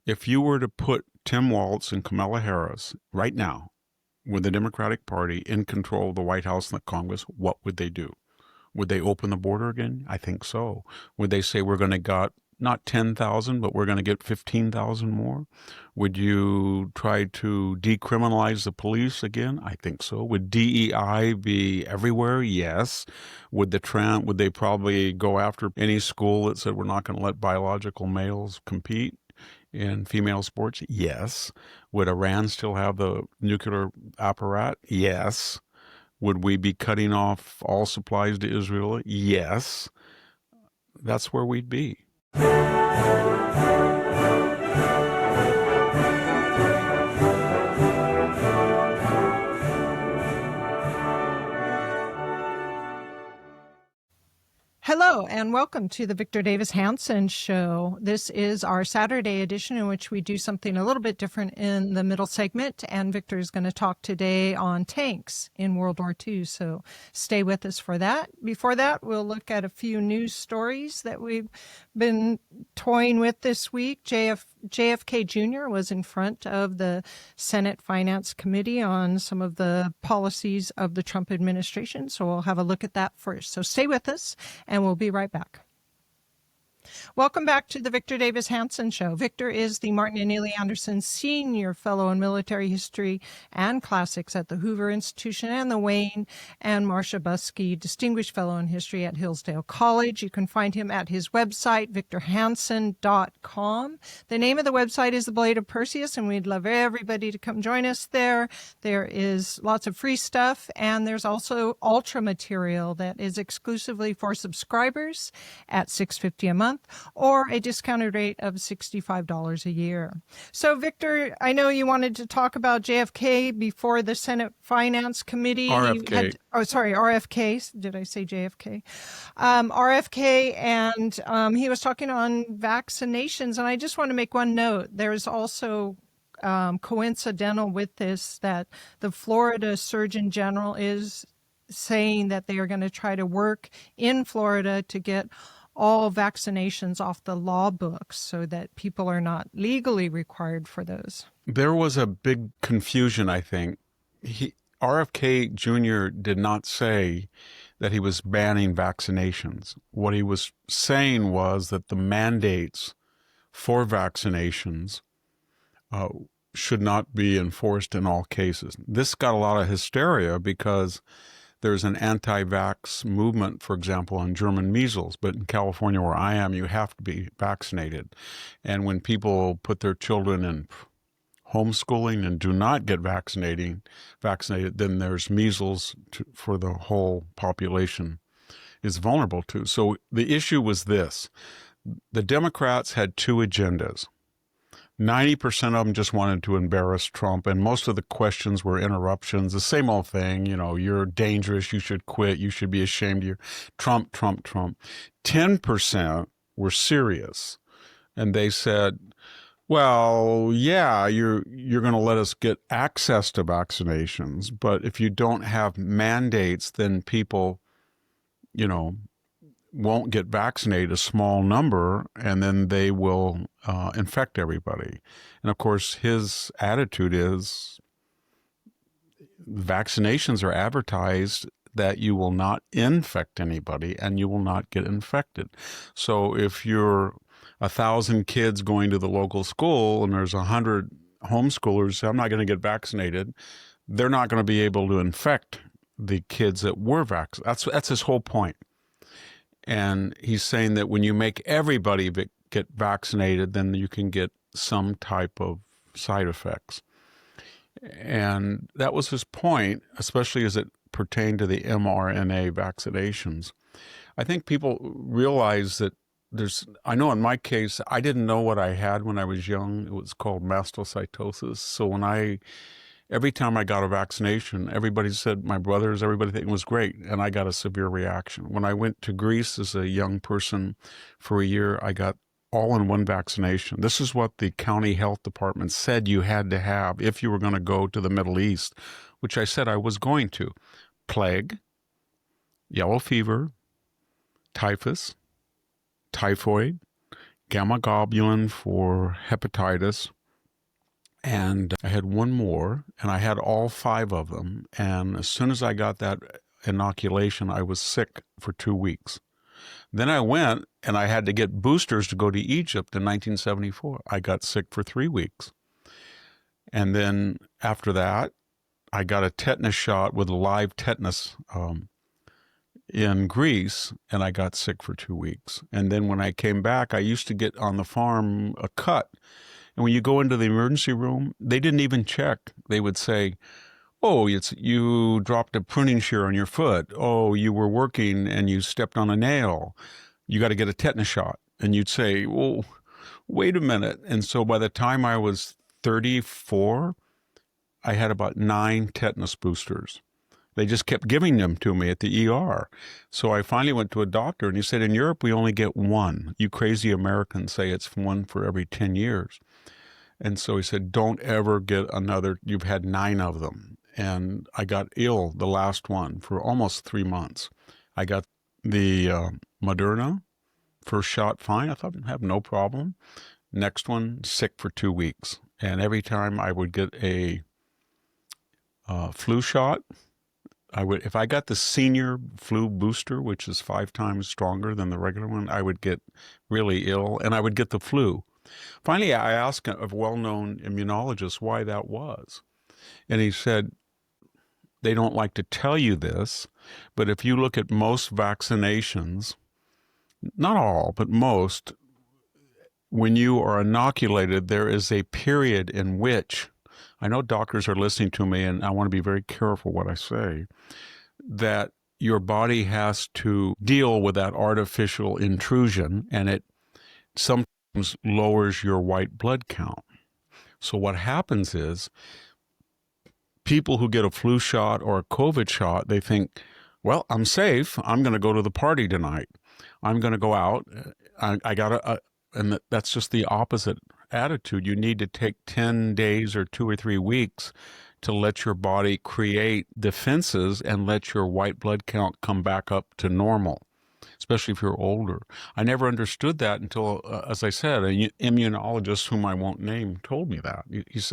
If you were to put Tim Walz and Kamala Harris right now with the Democratic Party in control of the White House and the Congress, what would they do? Would they open the border again? I think so. Would they say we're going to get not 10,000, but we're going to get 15,000 more? Would you try to decriminalize the police again? I think so. Would DEI be everywhere? Yes. Would they probably go after any school that said we're not going to let biological males compete in female sports? Yes. Would Iran still have the nuclear apparat? Yes. Would we be cutting off all supplies to Israel? Yes. That's where we'd be. Hello, and welcome to the Victor Davis Hanson Show. This is our Saturday edition in which we do something a little bit different in the middle segment, and Victor is going to talk today on tanks in World War II, so stay with us for that. Before that, we'll look at a few news stories that we've been toying with this week. JFK Jr. was in front of the Senate Finance Committee on some of the policies of the Trump administration, so we'll have a look at that first. So stay with us, and we'll be right back. Welcome back to the Victor Davis Hanson Show. Victor is the Martin and Neely Anderson Senior Fellow in Military History and Classics at the Hoover Institution and the Wayne and Marcia Buskey Distinguished Fellow in History at Hillsdale College. You can find him at his website, victorhanson.com. The name of the website is The Blade of Perseus, and we'd love everybody to come join us there. There is lots of free stuff, and there's also ultra material that is exclusively for subscribers at $6.50 a month, or a discounted rate of $65 a year. So, Victor, I know you wanted to talk about JFK before the Senate Finance Committee. RFK. RFK. Did I say JFK? RFK, and he was talking on vaccinations. And I just want to make one note. There's also coincidental with this that the Florida Surgeon General is saying that they are going to try to work in Florida to get all vaccinations off the law books so that people are not legally required for those. There was a big confusion, I think. RFK Jr. did not say that he was banning vaccinations. What he was saying was that the mandates for vaccinations should not be enforced in all cases. This got a lot of hysteria because there's an anti-vax movement, for example, on German measles. But in California, where I am, you have to be vaccinated. And when people put their children in homeschooling and do not get vaccinated, then there's measles for the whole population is vulnerable to. So the issue was this. The Democrats had two agendas. 90% of them just wanted to embarrass Trump, and most of the questions were interruptions, the same old thing, you're dangerous, you should quit, you should be ashamed of your Trump. 10% were serious, and they said, well, yeah, you're going to let us get access to vaccinations, but if you don't have mandates, then people, won't get vaccinated, a small number, and then they will infect everybody. And of course, his attitude is vaccinations are advertised that you will not infect anybody and you will not get infected. So if you're 1,000 kids going to the local school and there's 100 homeschoolers say, I'm not going to get vaccinated, they're not going to be able to infect the kids that were vaccinated. That's his whole point. And he's saying that when you make everybody get vaccinated, then you can get some type of side effects. And that was his point, especially as it pertained to the mRNA vaccinations. I think people realize that I know in my case, I didn't know what I had when I was young. It was called mastocytosis. So every time I got a vaccination, everybody said, my brothers, everybody think it was great. And I got a severe reaction. When I went to Greece as a young person for a year, I got all-in-one vaccination. This is what the county health department said you had to have if you were going to go to the Middle East, which I said I was going to. Plague, yellow fever, typhus, typhoid, gamma globulin for hepatitis, and I had one more, and I had all 5 of them. And as soon as I got that inoculation, I was sick for 2 weeks. Then I went and I had to get boosters to go to Egypt in 1974. I got sick for 3 weeks. And then after that, I got a tetanus shot with live tetanus in Greece, and I got sick for 2 weeks. And then when I came back, I used to get on the farm a cut. And when you go into the emergency room, they didn't even check. They would say, oh, you dropped a pruning shear on your foot. Oh, you were working and you stepped on a nail. You got to get a tetanus shot. And you'd say, well, wait a minute. And so by the time I was 34, I had about 9 tetanus boosters. They just kept giving them to me at the ER. So I finally went to a doctor, and he said, in Europe, we only get 1. You crazy Americans say it's 1 for every 10 years. And so he said, don't ever get another. You've had 9 of them. And I got ill the last one for almost 3 months. I got the Moderna, first shot, fine. I thought I'd have no problem. Next one, sick for 2 weeks. And every time I would get a flu shot, if I got the senior flu booster, which is 5 times stronger than the regular one, I would get really ill, and I would get the flu. Finally, I asked a well-known immunologist why that was. And he said, they don't like to tell you this, but if you look at most vaccinations, not all, but most, when you are inoculated, there is a period in which, I know doctors are listening to me, and I want to be very careful what I say, that your body has to deal with that artificial intrusion, and it sometimes lowers your white blood count. So what happens is people who get a flu shot or a COVID shot, they think, well, I'm safe. I'm going to go to the party tonight. I'm going to go out. I got to, and that's just the opposite attitude. You need to take 10 days or 2 or 3 weeks to let your body create defenses and let your white blood count come back up to normal, especially if you're older. I never understood that until, as I said, an immunologist whom I won't name told me that.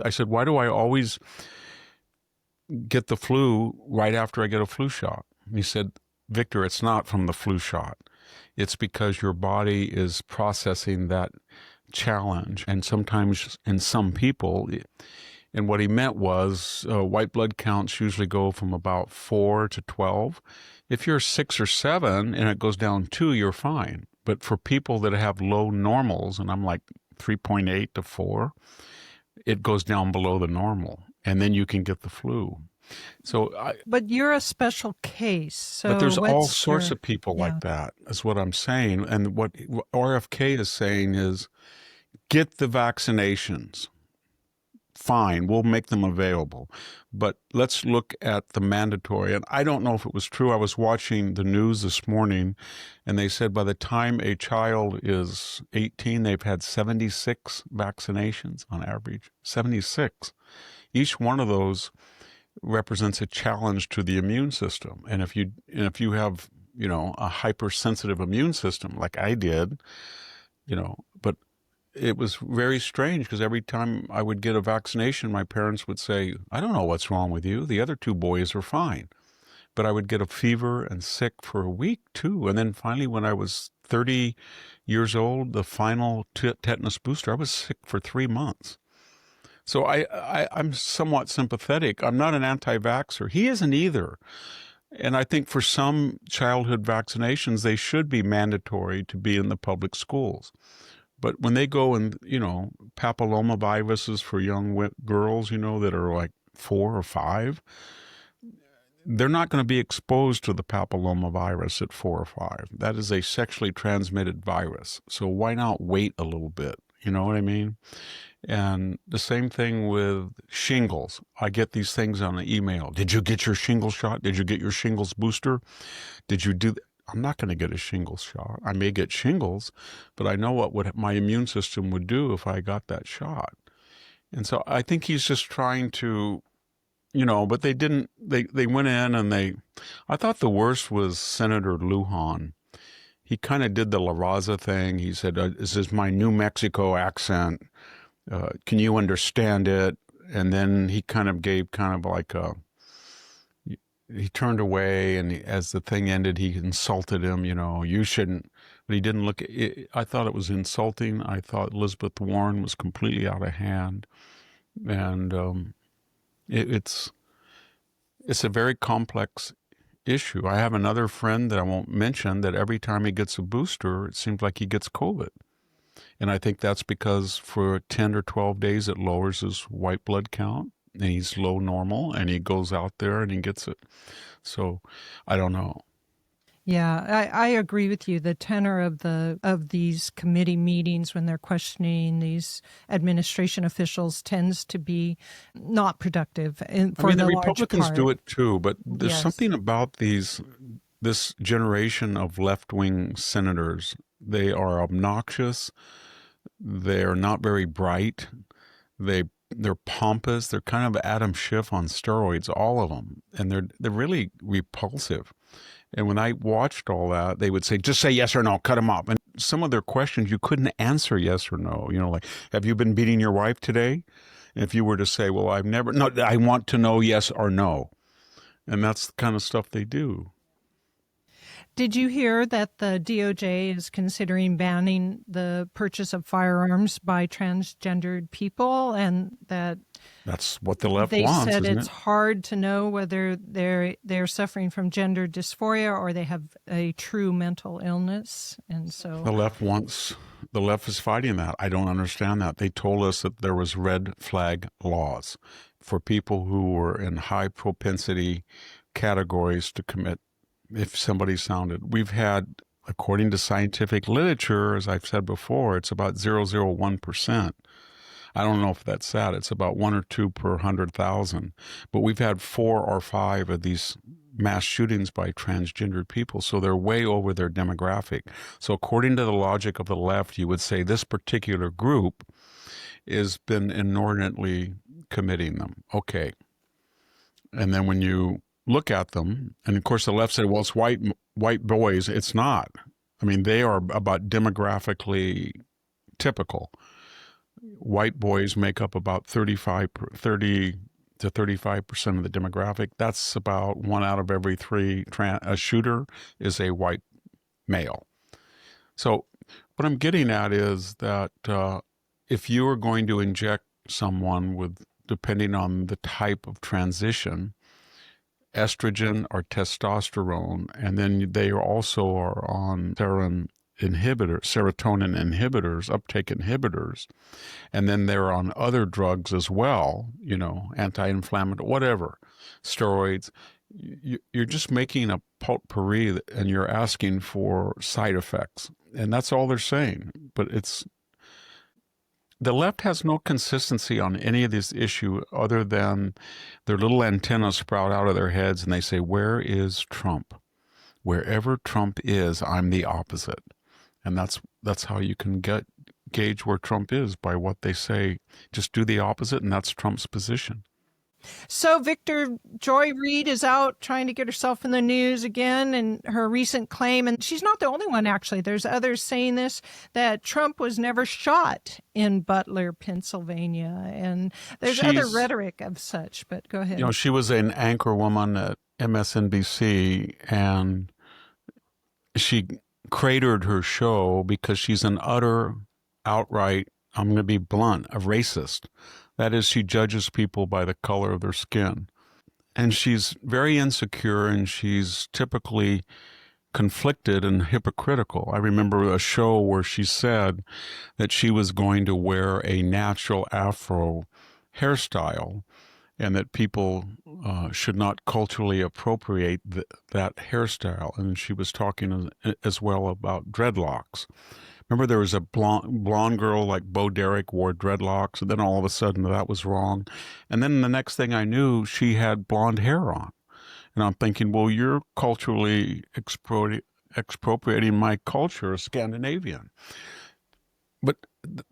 I said, why do I always get the flu right after I get a flu shot? And he said, Victor, it's not from the flu shot. It's because your body is processing that challenge. And sometimes in some people, and what he meant was white blood counts usually go from about 4 to 12. If you're 6 or 7 and it goes down 2, you're fine. But for people that have low normals, and I'm like 3.8 to 4, it goes down below the normal, and then you can get the flu. So, but you're a special case. So but there's all sorts of people like that, is what I'm saying. And what RFK is saying is, get the vaccinations. Fine, we'll make them available. But let's look at the mandatory. And I don't know if it was true. I was watching the news this morning, and they said by the time a child is 18, they've had 76 vaccinations on average. 76. Each one of those represents a challenge to the immune system. And if you have, a hypersensitive immune system like I did, but it was very strange because every time I would get a vaccination, my parents would say, I don't know what's wrong with you. The other 2 boys are fine. But I would get a fever and sick for a week too. And then finally, when I was 30 years old, the final tetanus booster, I was sick for 3 months. So I'm somewhat sympathetic. I'm not an anti-vaxxer. He isn't either. And I think for some childhood vaccinations, they should be mandatory to be in the public schools. But when they go and, papilloma viruses for young girls, that are like 4 or 5, they're not going to be exposed to the papilloma virus at 4 or 5. That is a sexually transmitted virus. So why not wait a little bit? You know what I mean? And the same thing with shingles. I get these things on the email. Did you get your shingles shot? Did you get your shingles booster? Did you do that? I'm not going to get a shingles shot. I may get shingles, but I know what my immune system would do if I got that shot. And so I think he's just trying to, but they went in and I thought the worst was Senator Lujan. he kind of did the La Raza thing. He said, "This is my New Mexico accent. Can you understand it?" And then he kind of gave kind of like he turned away, and as the thing ended, he insulted him. You shouldn't. But he didn't look. I thought it was insulting. I thought Elizabeth Warren was completely out of hand, and it's a very complex issue. I have another friend that I won't mention that every time he gets a booster, it seems like he gets COVID. And I think that's because for 10 or 12 days, it lowers his white blood count and he's low normal and he goes out there and he gets it. So I don't know. Yeah, I agree with you. The tenor of these committee meetings when they're questioning these administration officials tends to be not productive. The Republicans do it too, but there's something about this generation of left-wing senators. They are obnoxious. They're not very bright. They're pompous. They're kind of Adam Schiff on steroids, all of them, and they're really repulsive. And when I watched all that, they would say, just say yes or no, cut them off. And some of their questions, you couldn't answer yes or no. Like, have you been beating your wife today? And if you were to say, well, no, I want to know yes or no. And that's the kind of stuff they do. Did you hear that the DOJ is considering banning the purchase of firearms by transgendered people, and that's what the left wants? They said it's it? hard to know whether they're suffering from gender dysphoria or they have a true mental illness, and so the left is fighting that. I don't understand that. They told us that there was red flag laws for people who were in high propensity categories to commit. If somebody sounded, we've had, according to scientific literature, as I've said before, it's about 0.001%. I don't know if that's sad. It's about 1 or 2 per 100,000. But we've had 4 or 5 of these mass shootings by transgendered people. So they're way over their demographic. So according to the logic of the left, you would say this particular group has been inordinately committing them. Okay. And then when you look at them, and of course the left said, well, it's white boys. It's not. They are about demographically typical. White boys make up about 30 to 35% of the demographic. That's about 1 out of every 3. A shooter is a white male. So what I'm getting at is that if you are going to inject someone with, depending on the type of transition, estrogen or testosterone, and then they also are on serotonin inhibitors, uptake inhibitors, and then they're on other drugs as well, anti-inflammatory, whatever, steroids. You're just making a potpourri and you're asking for side effects. And that's all they're saying. But the left has no consistency on any of this issue other than their little antennas sprout out of their heads and they say, where is Trump? Wherever Trump is, I'm the opposite. And that's how you can gauge where Trump is, by what they say. Just do the opposite, and that's Trump's position. So, Victor, Joy Reid is out trying to get herself in the news again, and her recent claim, and she's not the only one, actually. There's others saying this, that Trump was never shot in Butler, Pennsylvania. And there's other rhetoric of such, but go ahead. She was an anchor woman at MSNBC, and she cratered her show because she's an outright, I'm going to be blunt, a racist. That is, she judges people by the color of their skin. And she's very insecure, and she's typically conflicted and hypocritical. I remember a show where she said that she was going to wear a natural afro hairstyle and that people should not culturally appropriate that hairstyle. And she was talking as well about dreadlocks. Remember, there was a blonde girl like Bo Derek wore dreadlocks, and then all of a sudden that was wrong. And then the next thing I knew, she had blonde hair on. And I'm thinking, well, you're culturally expropriating my culture, Scandinavian. But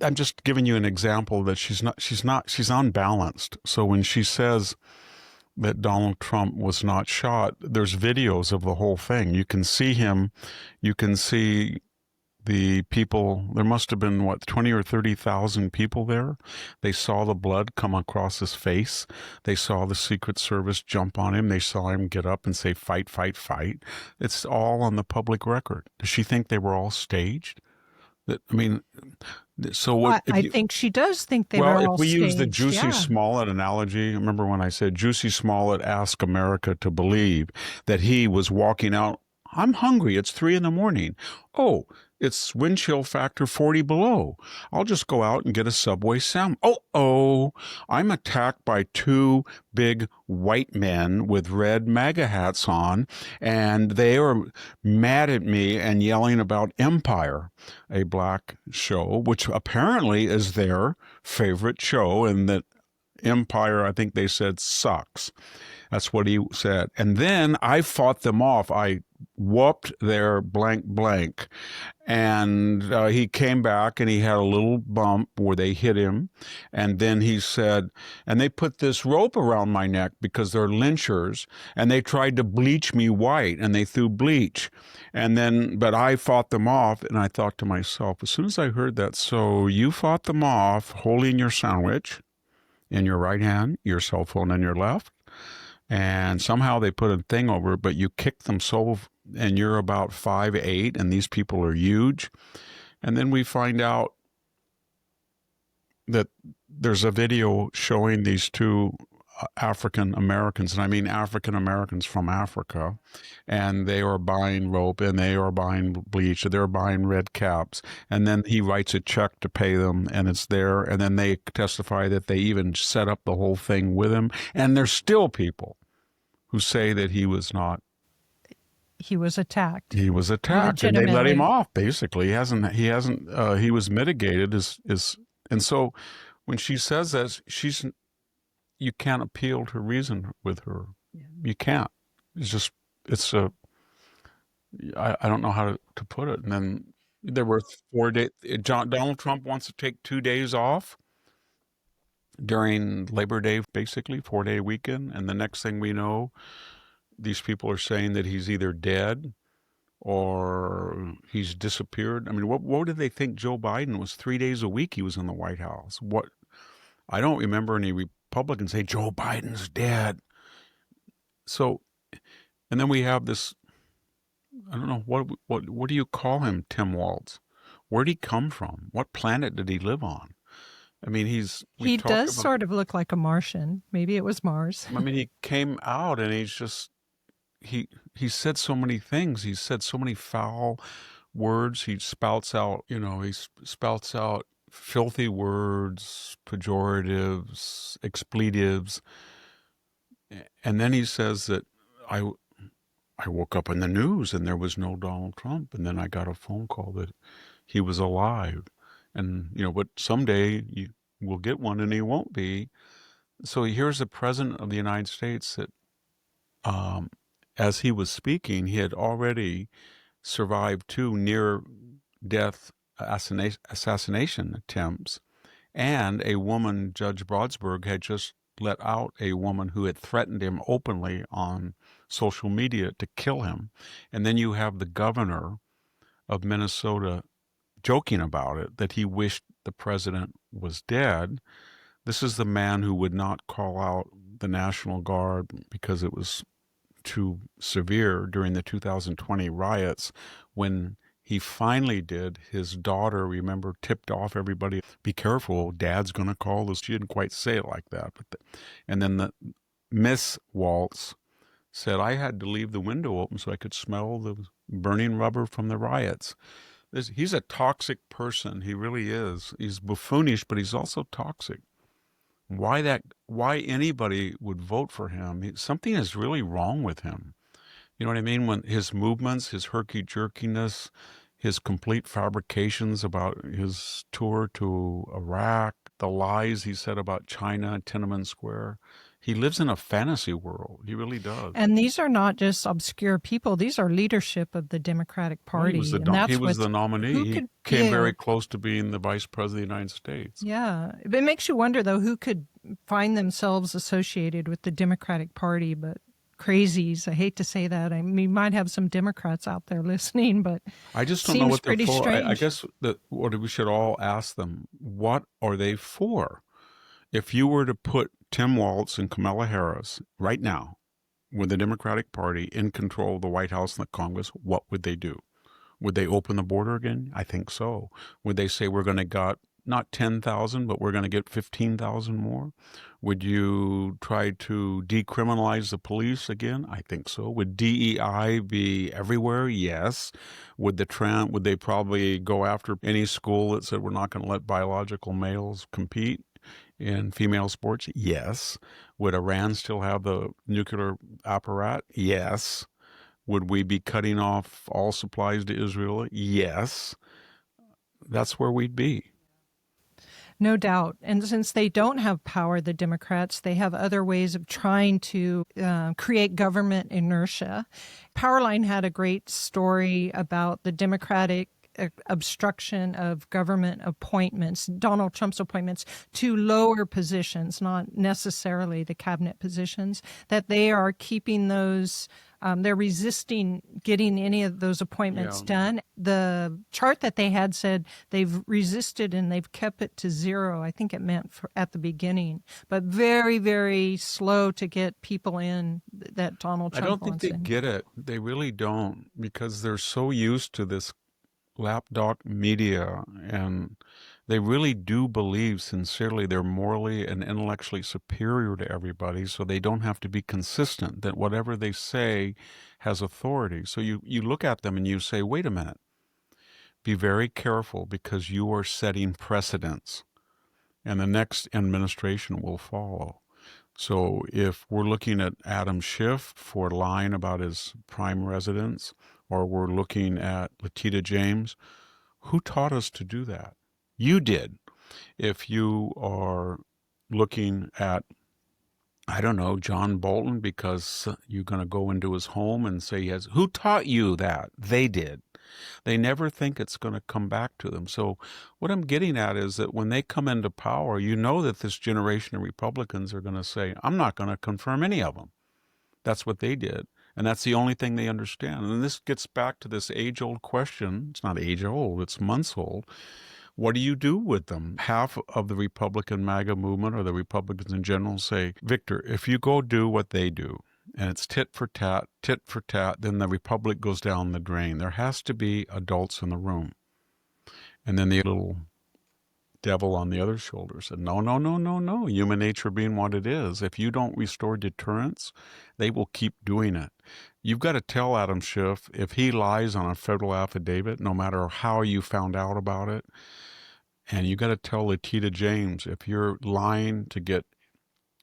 I'm just giving you an example that she's unbalanced. So when she says that Donald Trump was not shot. There's videos of the whole thing. You can see him. You can see the people. There must have been, what, 20 or 30,000 people there. They saw the blood come across his face. They saw the Secret Service jump on him. They saw him get up and say, fight, fight, fight. It's all on the public record. Does she think they were all staged? I mean, so what? I think she does think they were all if we use the staged. Juicy Yeah. Smollett analogy, remember when I said Juicy Smollett asked America to believe that he was walking out, I'm hungry, it's 3 a.m. Oh, it's wind chill factor 40 below. I'll just go out and get a Subway sandwich. Oh, I'm attacked by 2 big white men with red MAGA hats on, and they are mad at me and yelling about Empire, a black show, which apparently is their favorite show, and that Empire, I think they said, sucks. That's what he said. And then I fought them off. I whooped their blank blank. And he came back and he had a little bump where they hit him. And then he said, and they put this rope around my neck because they're lynchers. And they tried to bleach me white and they threw bleach. And then, but I fought them off. And I thought to myself, as soon as I heard that, so you fought them off holding your sandwich in your right hand, your cell phone in your left. And somehow they put a thing over it, but you kicked them so, and you're about 5'8", and these people are huge. And then we find out that there's a video showing these 2 African Americans, and I mean African Americans from Africa, and they are buying rope and they are buying bleach, they're buying red caps, and then he writes a check to pay them, and it's there, and then they testify that they even set up the whole thing with him, and there's still people who say that he was not. He was attacked. He was attacked, and they let him off. Basically, he was mitigated. And so when she says that, you can't appeal to reason with her. You can't. I don't know how to put it. And then there were 4 days. Donald Trump wants to take 2 days off during Labor Day, basically 4-day weekend. And the next thing we know, these people are saying that he's either dead or he's disappeared. I mean, what did they think Joe Biden was? 3 days a week he was in the White House. I don't remember any Republicans say Joe Biden's dead. So, and then we have this, I don't know, what do you call him, Tim Walz? Where'd he come from? What planet did he live on? I mean, he does sort of look like a Martian. Maybe it was Mars. I mean, he came out and he's just, he said so many things. He said so many foul words. He spouts out filthy words, pejoratives, expletives. And then he says that I woke up in the news and there was no Donald Trump. And then I got a phone call that he was alive. And, but someday we'll get one and he won't be. So here's the president of the United States that, as he was speaking, he had already survived 2 near-death assassination attempts. And a woman, Judge Broadsburg, had just let out a woman who had threatened him openly on social media to kill him. And then you have the governor of Minnesota joking about it, that he wished the president was dead. This is the man who would not call out the National Guard because it was too severe during the 2020 riots. When he finally did, his daughter, remember, tipped off everybody, be careful, Dad's going to call this. She didn't quite say it like that. And then the Miss Waltz said, I had to leave the window open so I could smell the burning rubber from the riots. He's a toxic person. He really is. He's buffoonish, but he's also toxic. Why anybody would vote for him? Something is really wrong with him. You know what I mean? When his movements, his herky-jerkiness, his complete fabrications about his tour to Iraq, the lies he said about China, Tiananmen Square. He lives in a fantasy world. He really does. And these are not just obscure people. These are leadership of the Democratic Party. Well, he was the nominee. He came very close to being the vice president of the United States. Yeah. It makes you wonder, though, who could find themselves associated with the Democratic Party, but crazies. I hate to say that. I mean, we might have some Democrats out there listening, but I just don't know seems what they're pretty for. I strange. guess that what we should all ask them, what are they for? If you were to put Tim Walz and Kamala Harris right now with the Democratic Party in control of the White House and the Congress, what would they do? Would they open the border again? I think so. Would they say we're going to get not 10,000, but we're going to get 15,000 more? Would you try to decriminalize the police again? I think so. Would DEI be everywhere? Yes. Would they probably go after any school that said we're not going to let biological males compete in female sports? Yes. Would Iran still have the nuclear apparatus? Yes. Would we be cutting off all supplies to Israel? Yes. That's where we'd be. No doubt. And since they don't have power, the Democrats, they have other ways of trying to create government inertia. Powerline had a great story about the Democratic obstruction of government appointments, Donald Trump's appointments to lower positions, not necessarily the cabinet positions, that they are keeping those. They're resisting getting any of those appointments done. The chart that they had said they've resisted and they've kept it to zero. I think it meant at the beginning, but very, very slow to get people in that Donald Trump I don't think wants they in. get it. They really don't, because they're so used to this lapdog media, and they really do believe sincerely they're morally and intellectually superior to everybody, so they don't have to be consistent, that whatever they say has authority. So you look at them and you say, wait a minute, be very careful, because you are setting precedents and the next administration will follow. So if we're looking at Adam Schiff for lying about his prime residence, or we're looking at Letitia James, who taught us to do that? You did. If you are looking at, I don't know, John Bolton, because you're going to go into his home and say, yes, who taught you that? They did. They never think it's going to come back to them. So what I'm getting at is that when they come into power, you know that this generation of Republicans are going to say, I'm not going to confirm any of them. That's what they did. And that's the only thing they understand. And this gets back to this age-old question. It's not age-old, it's months old. What do you do with them? Half of the Republican MAGA movement, or the Republicans in general, say, Victor, if you go do what they do, and it's tit for tat, then the republic goes down the drain. There has to be adults in the room. And then the little devil on the other shoulder said, no, no, no, no, no. Human nature being what it is, if you don't restore deterrence, they will keep doing it. You've got to tell Adam Schiff, if he lies on a federal affidavit, no matter how you found out about it, and you got to tell Letitia James, if you're lying to get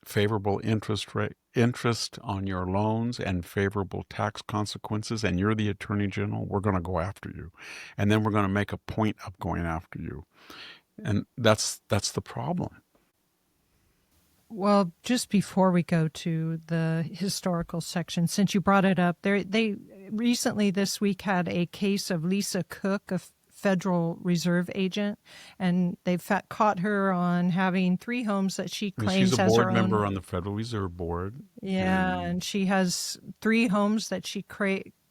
favorable interest on your loans and favorable tax consequences, and you're the Attorney General, we're going to go after you. And then we're going to make a point of going after you. And that's the problem. Well, just before we go to the historical section, since you brought it up, they recently this week had a case of Lisa Cook, a Federal Reserve agent, and they've caught her on having 3 homes that she claims she's a as her board member own. on the Federal Reserve Board. Yeah, and she has 3 homes that she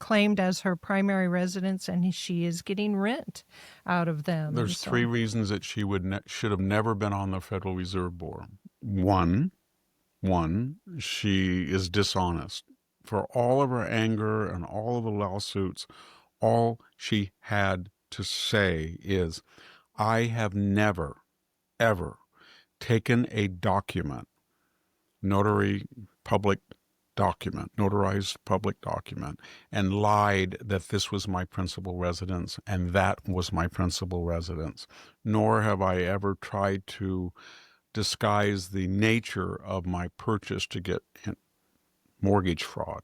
claimed as her primary residence, and she is getting rent out of them. There's 3 reasons that she should have never been on the Federal Reserve Board. One, she is dishonest. For all of her anger and all of the lawsuits, all she had to say is, I have never, ever taken a document, notarized public document, and lied that this was my principal residence and that was my principal residence. Nor have I ever tried to disguise the nature of my purchase to get mortgage fraud.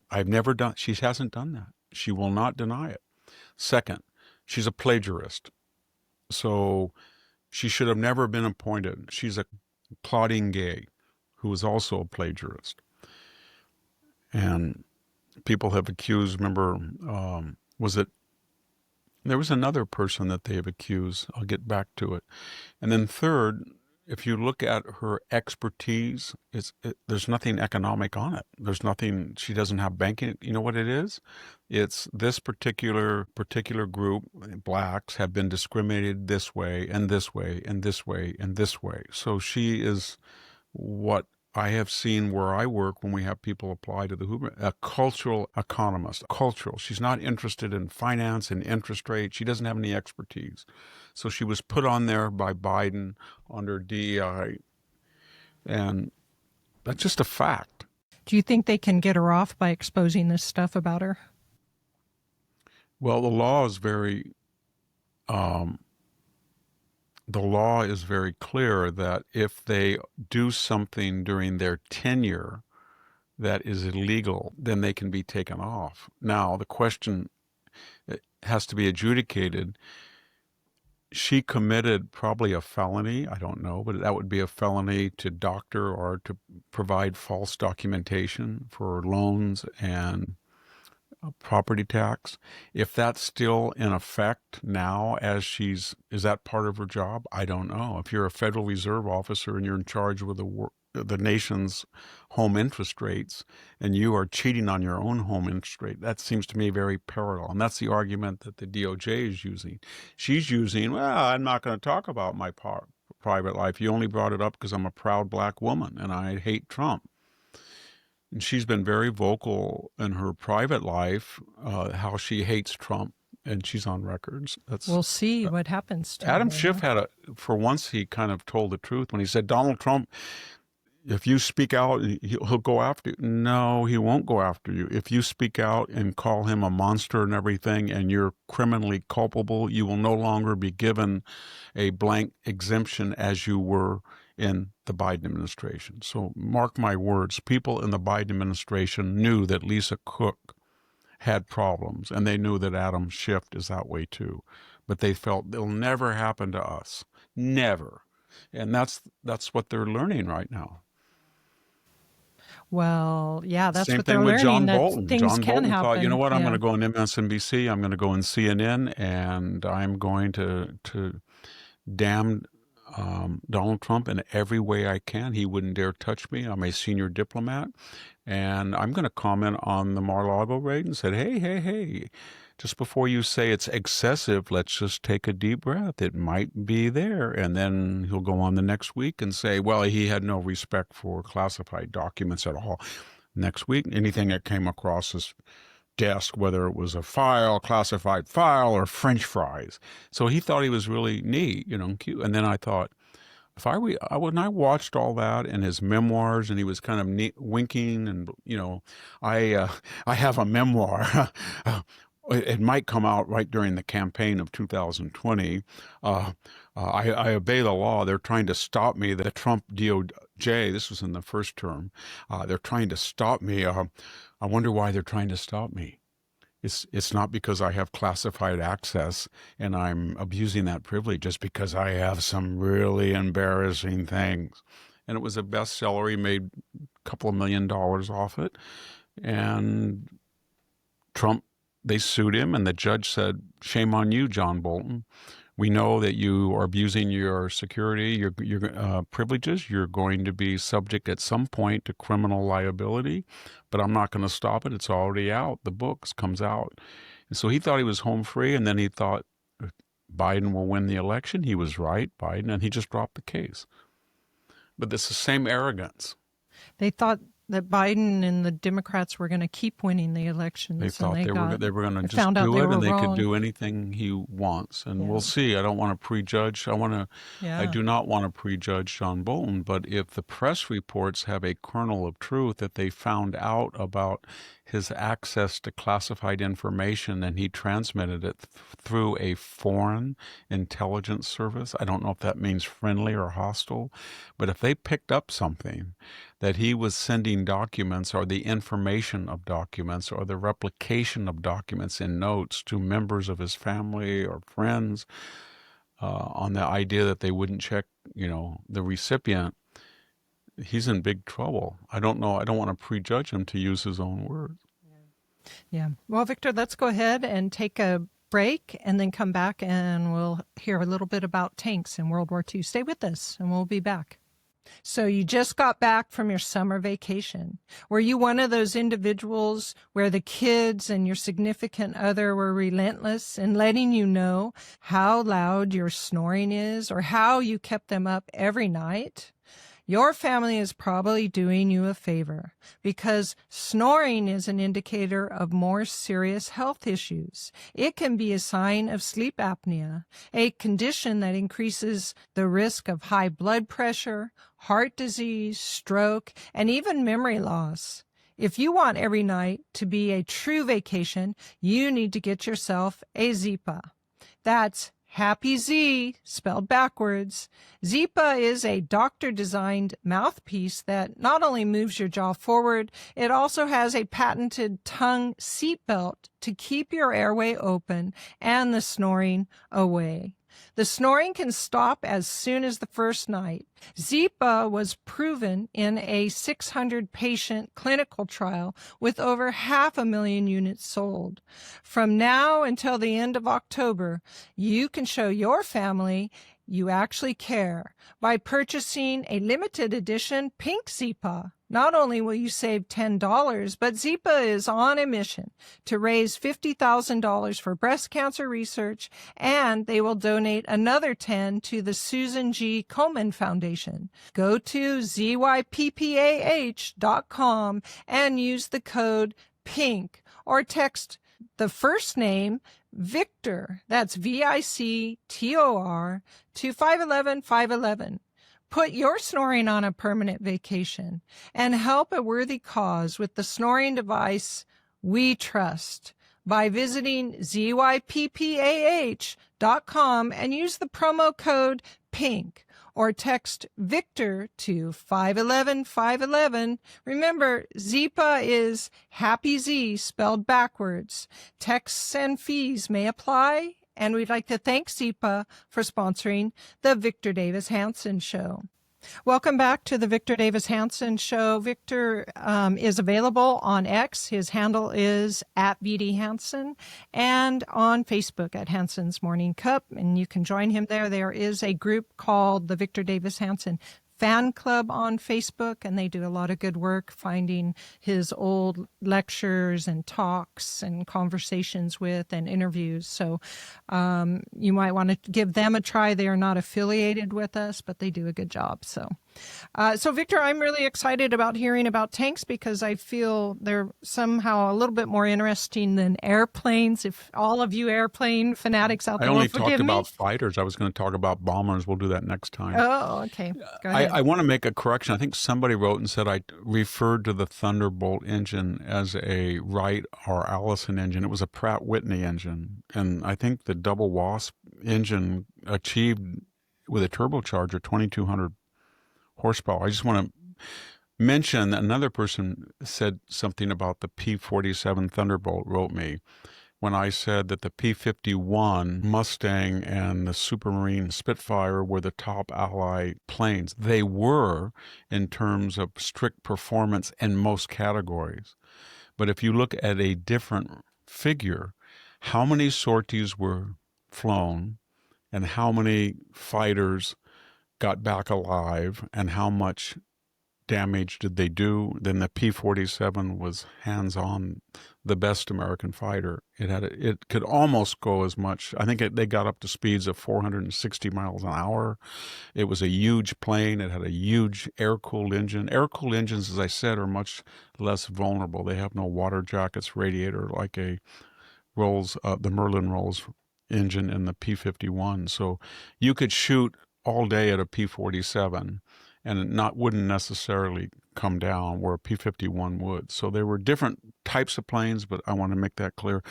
She hasn't done that. She will not deny it. Second, she's a plagiarist. So she should have never been appointed. She's a Claudine Gay, who is also a plagiarist. And people have accused, remember, there was another person that they have accused. I'll get back to it. And then third, if you look at her expertise, there's nothing economic on it. There's nothing. She doesn't have banking. You know what it is? It's this particular group, blacks, have been discriminated this way and this way and this way and this way. So she is what I have seen where I work when we have people apply to the Hoover, a cultural economist, cultural. She's not interested in finance and interest rates. She doesn't have any expertise. So she was put on there by Biden under DEI, and that's just a fact. Do you think they can get her off by exposing this stuff about her? Well, the law is very clear that if they do something during their tenure that is illegal, then they can be taken off. Now, the question has to be adjudicated. She committed probably a felony, I don't know, but that would be a felony to doctor or to provide false documentation for loans and property tax. If that's still in effect now is that part of her job? I don't know. If you're a Federal Reserve officer and you're in charge with the nation's home interest rates and you are cheating on your own home interest rate, that seems to me very parallel. And that's the argument that the DOJ is using. She's using, well, I'm not going to talk about my private life. You only brought it up because I'm a proud black woman and I hate Trump. And she's been very vocal in her private life, how she hates Trump, and she's on records. We'll see what happens to Adam her. Schiff for once, he kind of told the truth when he said, Donald Trump, if you speak out, he'll go after you. No, he won't go after you. If you speak out and call him a monster and everything, and you're criminally culpable, you will no longer be given a blank exemption as you were in the Biden administration. So mark my words, people in the Biden administration knew that Lisa Cook had problems, and they knew that Adam Schiff is that way too. But they felt it'll never happen to us. Never. And that's what they're learning right now. Well, yeah, that's Same what thing they're with John learning, Bolton. that things John can Bolton happen. thought, you know what, I'm Yeah. going to go on MSNBC, I'm going to go on CNN, and I'm going to damn Donald Trump in every way I can. He wouldn't dare touch me. I'm a senior diplomat, and I'm going to comment on the Mar-a-Lago raid and said, hey, just before you say it's excessive, let's just take a deep breath. It might be there. And then he'll go on the next week and say, well, he had no respect for classified documents at all. Next week, anything that came across his desk, whether it was a classified file, or French fries. So he thought he was really neat, cute. And then I thought, when I watched all that in his memoirs, and he was kind of winking, and I have a memoir. It might come out right during the campaign of 2020. I obey the law. They're trying to stop me. The Trump DOJ, this was in the first term, they're trying to stop me. I wonder why they're trying to stop me. It's not because I have classified access and I'm abusing that privilege, just because I have some really embarrassing things. And it was a bestseller. He made a couple of $1 million off it. And Trump, they sued him, and the judge said, shame on you, John Bolton. We know that you are abusing your security, your privileges. You're going to be subject at some point to criminal liability, but I'm not going to stop it. It's already out. The books comes out. And so he thought he was home free, and then he thought Biden will win the election. He was right, Biden, and he just dropped the case. But it's the same arrogance. They thought that Biden and the Democrats were going to keep winning the elections. They thought they were going to just found out do they it, were and they wrong. could do anything he wants. And we'll see. I don't want to prejudge. I do not want to prejudge John Bolton. But if the press reports have a kernel of truth that they found out about his access to classified information and he transmitted it through a foreign intelligence service, I don't know if that means friendly or hostile, but if they picked up something that he was sending documents, or the information of documents, or the replication of documents in notes to members of his family or friends, on the idea that they wouldn't check, the recipient, he's in big trouble. I don't know. I don't want to prejudge him, to use his own words. Yeah. Well, Victor, let's go ahead and take a break and then come back and we'll hear a little bit about tanks in World War II. Stay with us and we'll be back. So you just got back from your summer vacation. Were you one of those individuals where the kids and your significant other were relentless in letting you know how loud your snoring is or how you kept them up every night? Your family is probably doing you a favor because snoring is an indicator of more serious health issues. It can be a sign of sleep apnea, a condition that increases the risk of high blood pressure, heart disease, stroke, and even memory loss. If you want every night to be a true vacation, you need to get yourself a Zipa. That's Happy Z, spelled backwards. Zipa is a doctor-designed mouthpiece that not only moves your jaw forward, it also has a patented tongue seatbelt to keep your airway open and the snoring away. The snoring can stop as soon as the first night. Zipa was proven in a 600-patient clinical trial with over 500,000 units sold. From now until the end of October, you can show your family you actually care by purchasing a limited edition pink Zipa. Not only will you save $10, but Zipa is on a mission to raise $50,000 for breast cancer research, and they will donate another $10 to the Susan G. Komen Foundation. Go to zyppah.com and use the code PINK or text the first name Victor, that's VICTOR, to 511-511. Put your snoring on a permanent vacation and help a worthy cause with the snoring device we trust by visiting zyppah.com and use the promo code PINK or text Victor to 511-511. Remember, Zipa is Happy Z spelled backwards. Texts and fees may apply, and we'd like to thank Zipa for sponsoring the Victor Davis Hanson Show. Welcome back to the Victor Davis Hanson Show. Victor is available on X. His handle is at VD Hanson, and on Facebook at Hanson's Morning Cup. And you can join him there. There is a group called the Victor Davis Hanson Fan Club on Facebook, and they do a lot of good work finding his old lectures and talks and conversations with and interviews. So you might want to give them a try. They are not affiliated with us, but they do a good job. So Victor, I'm really excited about hearing about tanks because I feel they're somehow a little bit more interesting than airplanes. If all of you airplane fanatics out there will forgive me. I only talked about fighters. I was going to talk about bombers. We'll do that next time. Oh, okay. Go ahead. I want to make a correction. I think somebody wrote and said I referred to the Thunderbolt engine as a Wright or Allison engine. It was a Pratt Whitney engine. And I think the double WASP engine achieved with a turbocharger 2,200 horsepower. I just want to mention another person said something about the P-47 Thunderbolt, wrote me, when I said that the P-51 Mustang and the Supermarine Spitfire were the top Allied planes. They were in terms of strict performance in most categories. But if you look at a different figure, how many sorties were flown and how many fighters got back alive and how much damage did they do, then the P-47 was hands-on the best American fighter. It could almost go as much. I think they got up to speeds of 460 miles an hour. It was a huge plane. It had a huge air-cooled engine. Air-cooled engines, as I said, are much less vulnerable. They have no water jackets radiator like the Merlin Rolls engine in the P-51. So you could shoot all day at a P-47 and it wouldn't necessarily come down where a P-51 would. So there were different types of planes, but I want to make that clear.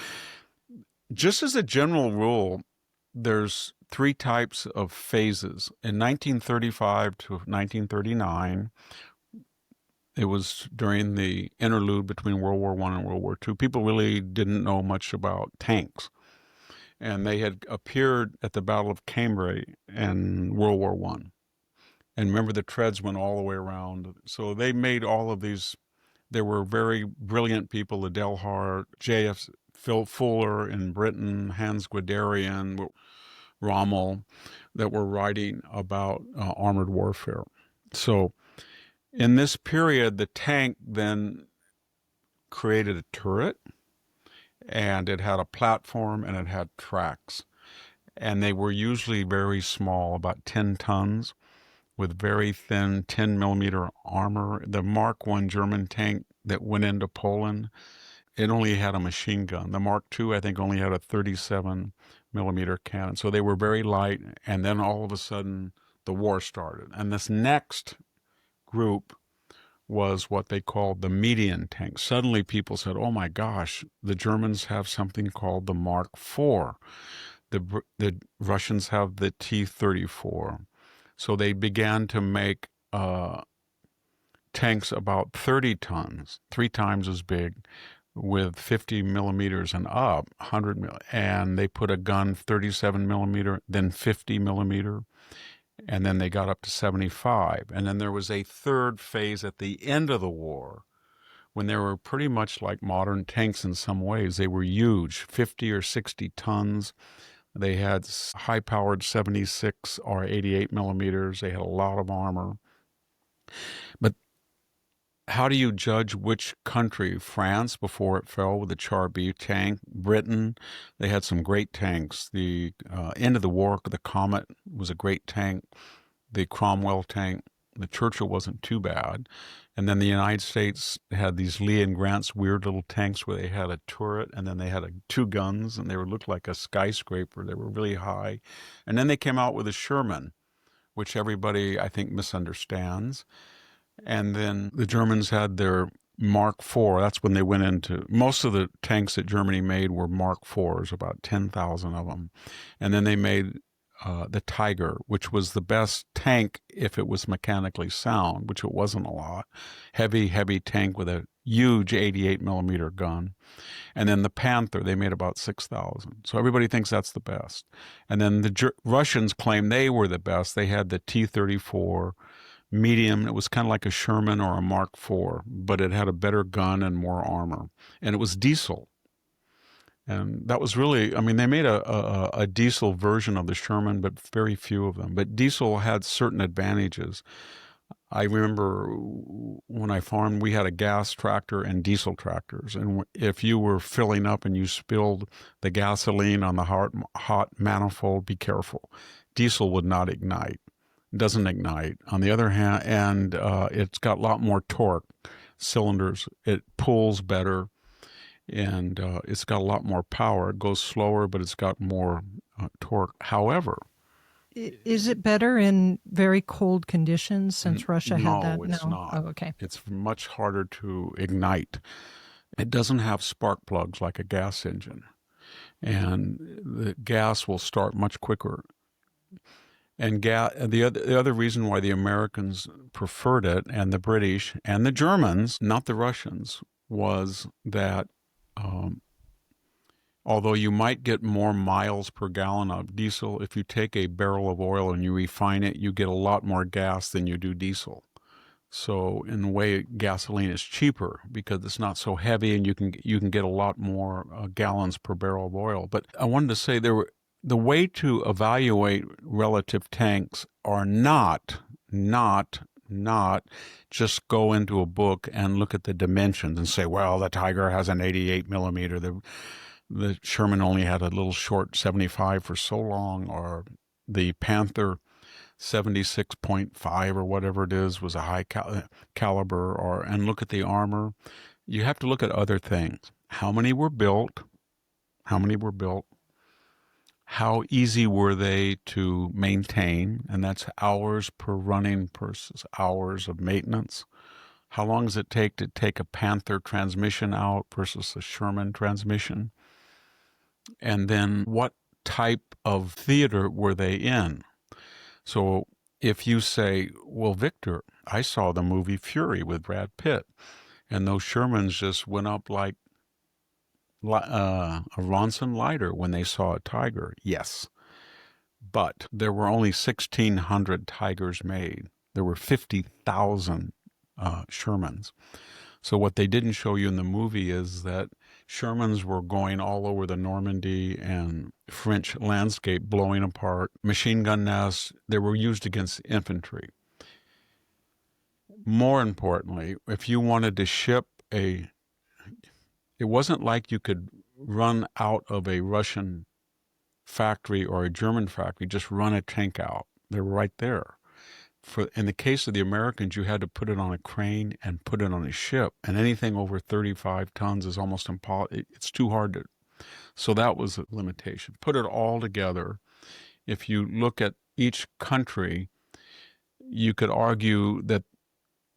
Just as a general rule, there's three types of phases. In 1935 to 1939, it was during the interlude between World War I and World War II. People really didn't know much about tanks. And they had appeared at the Battle of Cambrai in World War I. And remember, the treads went all the way around. So they made all of these. There were very brilliant people, the Delhar, J.F. Phil Fuller in Britain, Hans Guderian, Rommel, that were writing about armored warfare. So in this period, the tank then created a turret, and it had a platform, and it had tracks. And they were usually very small, about 10 tons, with very thin 10 millimeter armor. The Mark I German tank that went into Poland, it only had a machine gun. The Mark II, I think, only had a 37 millimeter cannon. So they were very light. And then all of a sudden, the war started. And this next group was what they called the medium tank. Suddenly people said, oh my gosh, the Germans have something called the Mark IV. The Russians have the T-34. So they began to make tanks about 30 tons, 3 times as big, with 50 millimeters and up, 100 mil. And they put a gun 37 millimeter, then 50 millimeter. And then they got up to 75. And then there was a third phase at the end of the war when they were pretty much like modern tanks in some ways. They were huge, 50 or 60 tons. They had high-powered 76 or 88 millimeters. They had a lot of armor. But how do you judge which country? France, before it fell with the Char B tank. Britain, they had some great tanks. The end of the war, the Comet was a great tank. The Cromwell tank, the Churchill wasn't too bad. And then the United States had these Lee and Grant's weird little tanks where they had a turret and then they had 2 guns and they looked like a skyscraper. They were really high. And then they came out with a Sherman, which everybody, I think, misunderstands. And then the Germans had their Mark IV. That's when they went into, most of the tanks that Germany made were Mark IVs, about 10,000 of them. And then they made the Tiger, which was the best tank if it was mechanically sound, which it wasn't a lot. Heavy tank with a huge 88 millimeter gun. And then the Panther, they made about 6,000. So everybody thinks that's the best. And then the Russians claim they were the best. They had the T-34 medium. It was kind of like a Sherman or a Mark IV, but it had a better gun and more armor. And it was diesel. And that was really, I mean, they made a diesel version of the Sherman, but very few of them. But diesel had certain advantages. I remember when I farmed, we had a gas tractor and diesel tractors. And if you were filling up and you spilled the gasoline on the hot manifold, be careful. Diesel would not ignite. It doesn't ignite. On the other hand, and it's got a lot more torque. Cylinders, it pulls better. And it's got a lot more power. It goes slower, but it's got more torque. However, is it better in very cold conditions since Russia had that? No, it's not. Oh, okay. It's much harder to ignite. It doesn't have spark plugs like a gas engine. And the gas will start much quicker. And the other reason why the Americans preferred it, and the British, and the Germans, not the Russians, was that although you might get more miles per gallon of diesel, if you take a barrel of oil and you refine it, you get a lot more gas than you do diesel. So in a way, gasoline is cheaper because it's not so heavy, and you can get a lot more gallons per barrel of oil. But I wanted to say the way to evaluate relative tanks are not just go into a book and look at the dimensions and say, well, the Tiger has an 88 millimeter. The Sherman only had a little short 75 for so long, or the Panther 76.5 or whatever it is was a high caliber, and look at the armor. You have to look at other things. How many were built? How easy were they to maintain? And that's hours per running versus hours of maintenance. How long does it take to take a Panther transmission out versus a Sherman transmission? And then what type of theater were they in? So if you say, well, Victor, I saw the movie Fury with Brad Pitt, and those Shermans just went up like a Ronson lighter when they saw a Tiger. Yes. But there were only 1,600 Tigers made. There were 50,000 Shermans. So what they didn't show you in the movie is that Shermans were going all over the Normandy and French landscape, blowing apart machine gun nests. They were used against infantry. More importantly, if you wanted to ship it wasn't like you could run out of a Russian factory or a German factory, just run a tank out. They're right there. In the case of the Americans, you had to put it on a crane and put it on a ship, and anything over 35 tons is almost impossible. It's too hard to. So that was a limitation. Put it all together. If you look at each country, you could argue that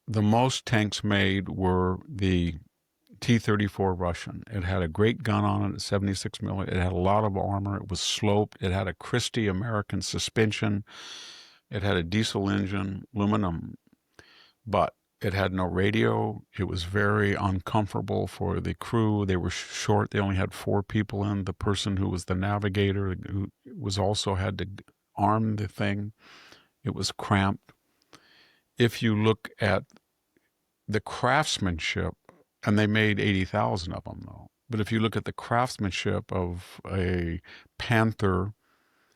the most tanks made were the T-34 Russian. It had a great gun on it, 76 millimeter. It had a lot of armor. It was sloped. It had a Christie American suspension. It had a diesel engine, aluminum, but it had no radio. It was very uncomfortable for the crew. They were short. They only had 4 people in. The person who was the navigator, who was also had to arm the thing. It was cramped. If you look at the craftsmanship, and they made 80,000 of them though. But if you look at the craftsmanship of a Panther,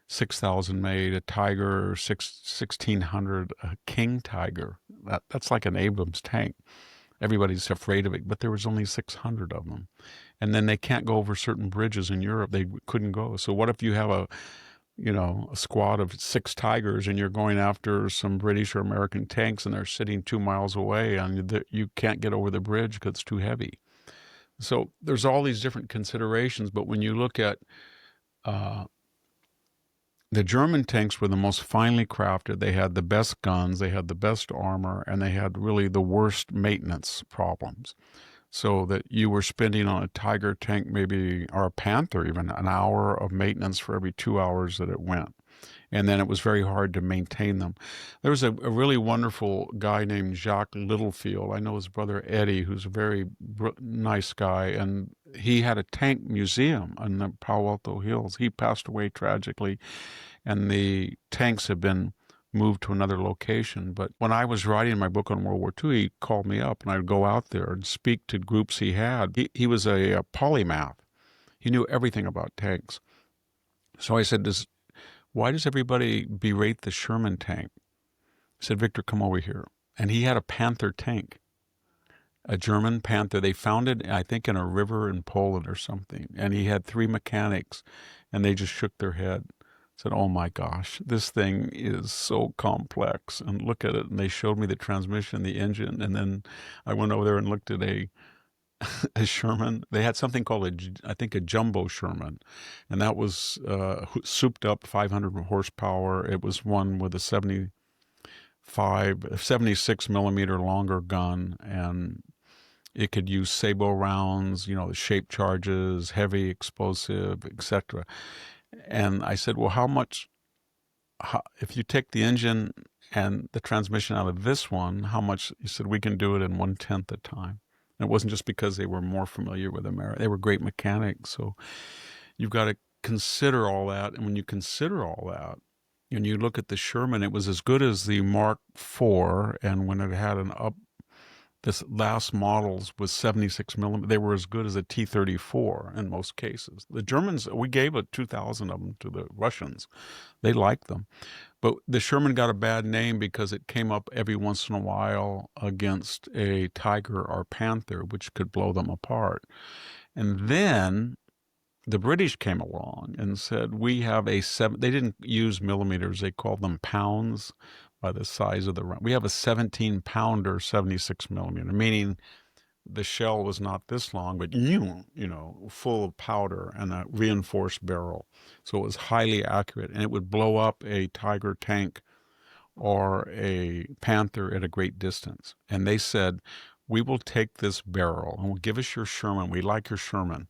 6,000 made, a Tiger, 1,600, a King Tiger, that's like an Abrams tank. Everybody's afraid of it, but there was only 600 of them. And then they can't go over certain bridges in Europe. They couldn't go. So what if you have a squad of 6 Tigers and you're going after some British or American tanks and they're sitting 2 miles away and you can't get over the bridge because it's too heavy. So there's all these different considerations, but when you look at the German tanks were the most finely crafted. They had the best guns, they had the best armor, and they had really the worst maintenance problems. So that you were spending on a Tiger tank maybe, or a Panther even, an hour of maintenance for every 2 hours that it went. And then it was very hard to maintain them. There was a really wonderful guy named Jacques Littlefield. I know his brother Eddie, who's a very nice guy, and he had a tank museum in the Palo Alto Hills. He passed away tragically, and the tanks have been moved to another location. But when I was writing my book on World War II, he called me up, and I'd go out there and speak to groups he had. He was a polymath. He knew everything about tanks. So I said, why does everybody berate the Sherman tank? He said, Victor, come over here. And he had a Panther tank, a German Panther. They found it, I think, in a river in Poland or something. And he had 3 mechanics, and they just shook their head. Said, oh my gosh, this thing is so complex. And look at it. And they showed me the transmission, the engine. And then I went over there and looked at a Sherman. They had something called I think a jumbo Sherman, and that was souped up 500 horsepower. It was one with a 76 millimeter longer gun, and it could use sabot rounds, the shape charges, heavy explosive, etc. And I said, well, if you take the engine and the transmission out of this one, how much? He said, we can do it in 1/10 the time. And it wasn't just because they were more familiar with America. They were great mechanics. So you've got to consider all that. And when you consider all that, and you look at the Sherman, it was as good as the Mark IV. And when it had this last models was 76 millimeter, they were as good as a T-34 in most cases. The Germans, we gave 2,000 of them to the Russians. They liked them. But the Sherman got a bad name because it came up every once in a while against a Tiger or Panther, which could blow them apart. And then the British came along and said, we have they didn't use millimeters, they called them pounds by the size of the round. We have a 17-pounder 76 millimeter, meaning the shell was not this long, but full of powder and a reinforced barrel. So it was highly accurate, and it would blow up a Tiger tank or a Panther at a great distance. And they said, we will take this barrel and we'll give us your Sherman. We like your Sherman,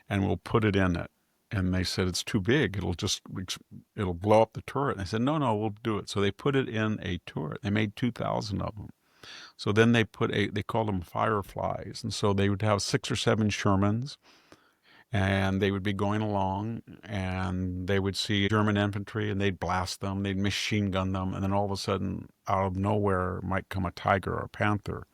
and we'll put it in it. And they said, it's too big. It'll blow up the turret. And I said, no, we'll do it. So they put it in a turret. They made 2,000 of them. So then they called them Fireflies. And so they would have 6 or 7 Shermans, and they would be going along, and they would see German infantry, and they'd blast them, they'd machine gun them, and then all of a sudden, out of nowhere might come a Tiger or a Panther.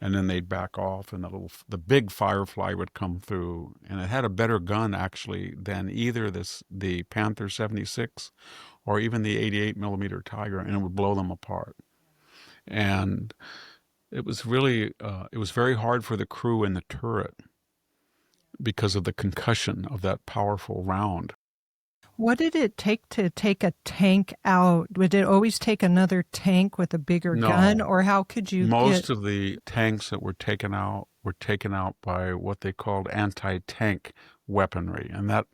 and then they'd back off, and the big Firefly would come through, and it had a better gun actually than either the Panther 76 or even the 88 millimeter Tiger, and it would blow them apart. And it was really it was very hard for the crew in the turret because of the concussion of that powerful round. What did it take to take a tank out? Would it always take another tank with a bigger gun, No. or how could you Most of the tanks that were taken out by what they called anti-tank weaponry, and that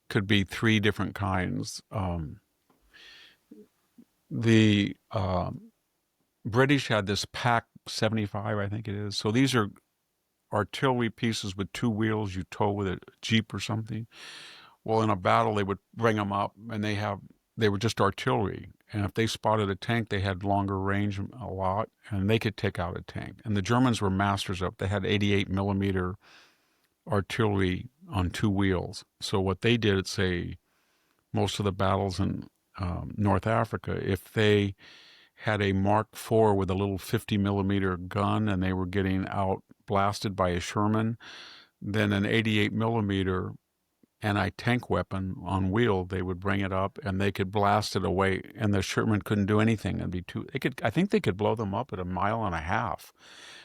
could be three different kinds. The British had this PAC 75, I think it is. So these are artillery pieces with two wheels you tow with a Jeep or something. Well, in a battle, they would bring them up, and they were just artillery. And if they spotted a tank, they had longer range a lot, and they could take out a tank. And the Germans were masters of it. They had 88 millimeter artillery on two wheels. So what they did at, say, most of the battles in North Africa, if they had a Mark IV with a little 50 millimeter gun and they were getting out blasted by a Sherman, then an 88 millimeter anti-tank weapon on wheel, they would bring it up and they could blast it away, and the Sherman couldn't do anything. I think they could blow them up at 1.5 miles.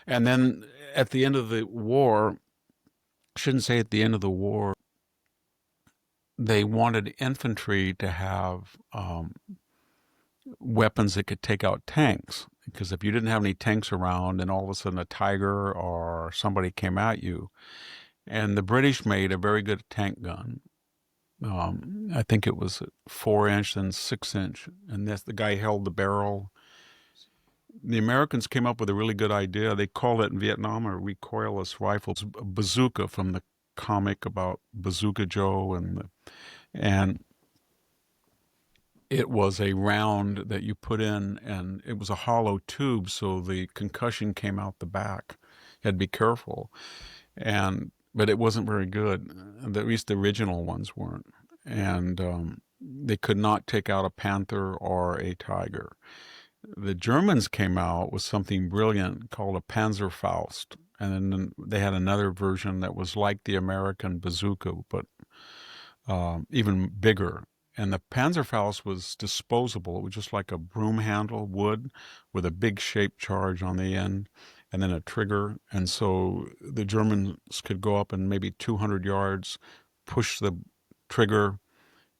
And then at the end of the war, shouldn't say at the end of the war, they wanted infantry to have weapons that could take out tanks, because if you didn't have any tanks around and all of a sudden a Tiger or somebody came at you. And the British made a very good tank gun. I think it was 4-inch and 6-inch, and the guy held the barrel. The Americans came up with a really good idea. They called it in Vietnam a recoilless rifle, a bazooka from the comic about Bazooka Joe, and it was a round that you put in, and it was a hollow tube, so the concussion came out the back. You had to be careful, but it wasn't very good. At least the original ones weren't. And they could not take out a Panther or a Tiger. The Germans came out with something brilliant called a Panzerfaust. And then they had another version that was like the American bazooka, but even bigger. And the Panzerfaust was disposable. It was just like a broom handle, wood, with a big shaped charge on the end, and then a trigger. And so the Germans could go up and maybe 200 yards, push the trigger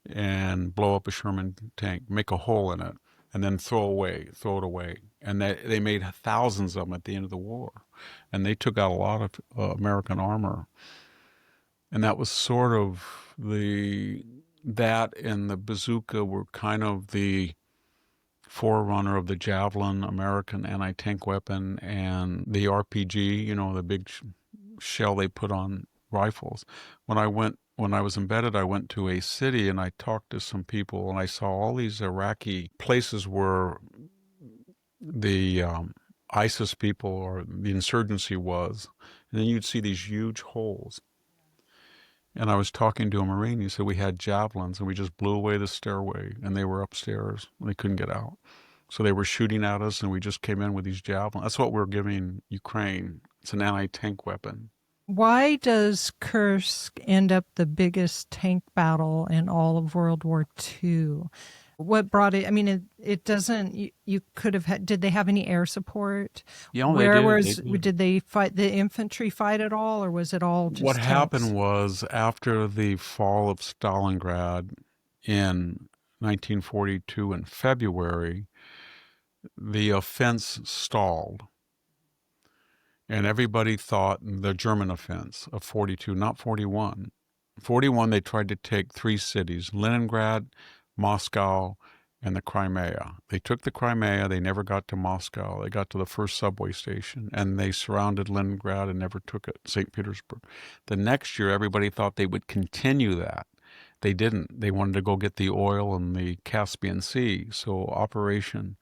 and blow up a Sherman tank, make a hole in it, and then throw it away. And they made thousands of them at the end of the war. And they took out a lot of American armor. And that was sort of that and the bazooka were kind of the forerunner of the Javelin, American anti-tank weapon, and the RPG, the big shell they put on rifles. When I was embedded, I went to a city and I talked to some people, and I saw all these Iraqi places where the ISIS people or the insurgency was, and then you'd see these huge holes. And I was talking to a Marine. He said we had javelins and we just blew away the stairway, and they were upstairs and they couldn't get out. So they were shooting at us and we just came in with these javelins. That's what we're giving Ukraine. It's an anti-tank weapon. Why does Kursk end up the biggest tank battle in all of World War II? What brought it? I mean, it doesn't. You could have had. Did they have any air support? Yeah, did they fight the infantry fight at all, or was it all just what tanks? happened was after the fall of Stalingrad in 1942 in February, the offense stalled. And everybody thought the German offense of 42, not 41. 41, they tried to take 3 cities, Leningrad, Moscow, and the Crimea. They took the Crimea. They never got to Moscow. They got to the first subway station, and they surrounded Leningrad and never took it, St. Petersburg. The next year, everybody thought they would continue that. They didn't. They wanted to go get the oil in the Caspian Sea. So Operation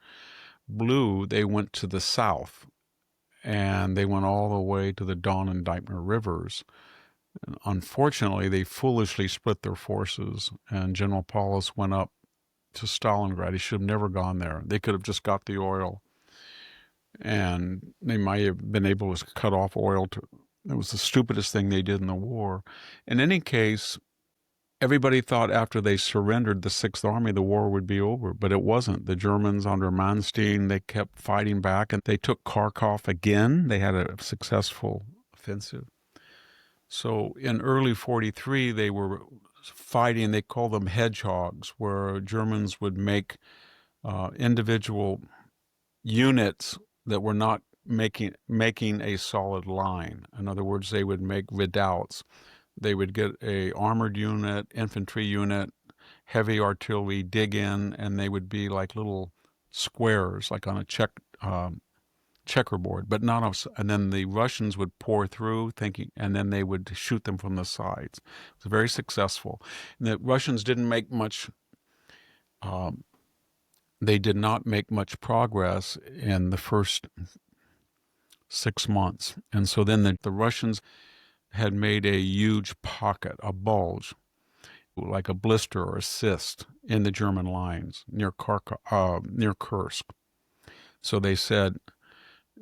Blue, they went to the south, and they went all the way to the Don and Deipner rivers. And unfortunately, they foolishly split their forces, and General Paulus went up to Stalingrad. He should have never gone there. They could have just got the oil. and they might have been able to cut off oil. It was the stupidest thing they did in the war. In any case, everybody thought after they surrendered the Sixth Army, the war would be over, but it wasn't. The Germans under Manstein, they kept fighting back, and they took Kharkov again. They had a successful offensive. So in early 43, they were fighting, they call them hedgehogs, where Germans would make individual units that were not making a solid line. In other words, they would make redoubts. They would get a armored unit, infantry unit, heavy artillery, dig in, and they would be like little squares, like on a checkerboard, but not of. And then the Russians would pour through, thinking, and then they would shoot them from the sides. It was very successful. And the Russians didn't make much. They did not make much progress in the first 6 months, and so then the Russians had made a huge pocket, a bulge, like a blister or a cyst in the German lines near Kursk. So they said,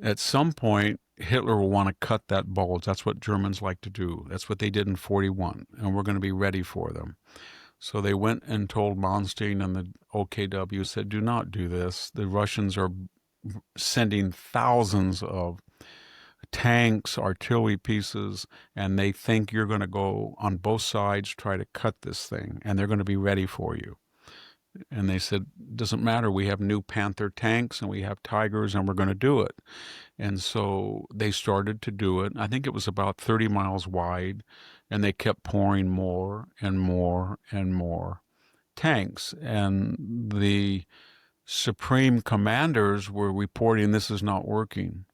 at some point, Hitler will want to cut that bulge. That's what Germans like to do. That's what they did in 41, and we're going to be ready for them. So they went and told Manstein and the OKW, said, do not do this. The Russians are sending thousands of tanks, artillery pieces, and they think you're going to go on both sides, try to cut this thing, and they're going to be ready for you. And they said, doesn't matter, we have new Panther tanks and we have Tigers and we're going to do it. And so they started to do it. I think it was about 30 miles wide, and they kept pouring more and more and more tanks. And the supreme commanders were reporting, this is not working.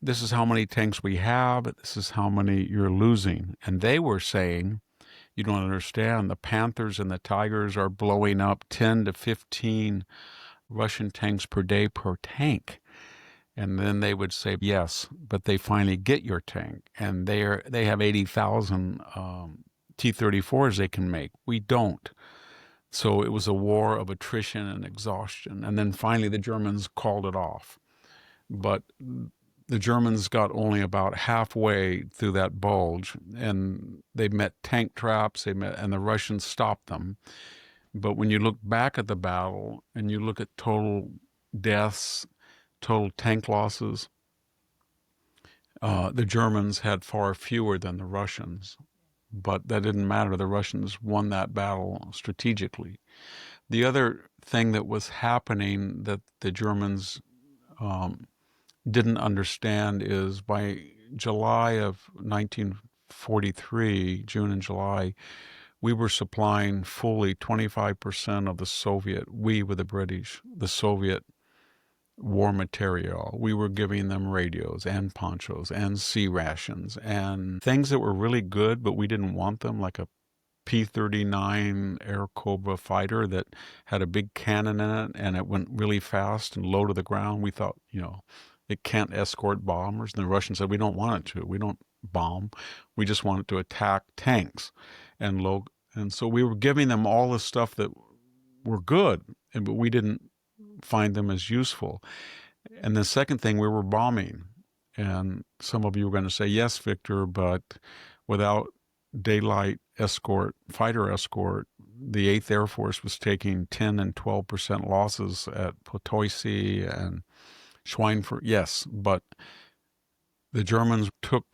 This is how many tanks we have, this is how many you're losing. And they were saying, you don't understand, the Panthers and the Tigers are blowing up 10 to 15 Russian tanks per day per tank. And then they would say, yes, but they finally get your tank, and they have 80,000 T-34s they can make. We don't. So it was a war of attrition and exhaustion. And then finally the Germans called it off. But the Germans got only about halfway through that bulge, and they met tank traps, and the Russians stopped them. But when you look back at the battle and you look at total deaths, total tank losses, the Germans had far fewer than the Russians. But that didn't matter. The Russians won that battle strategically. The other thing that was happening that the Germans didn't understand is by July of 1943, June and July, we were supplying fully 25% of the Soviet, we were the British, the Soviet war material. We were giving them radios and ponchos and sea rations and things that were really good, but we didn't want them, like a P-39 Air Cobra fighter that had a big cannon in it, and it went really fast and low to the ground. We thought, it can't escort bombers. And the Russians said, we don't want it to. We don't bomb. We just want it to attack tanks and low. And so we were giving them all the stuff that were good, but we didn't find them as useful. And the second thing, we were bombing. And some of you were going to say, yes, Victor, but without daylight escort, fighter escort, the 8th Air Force was taking 10 and 12% losses at Potosi and Schweinfurt. Yes, but the Germans took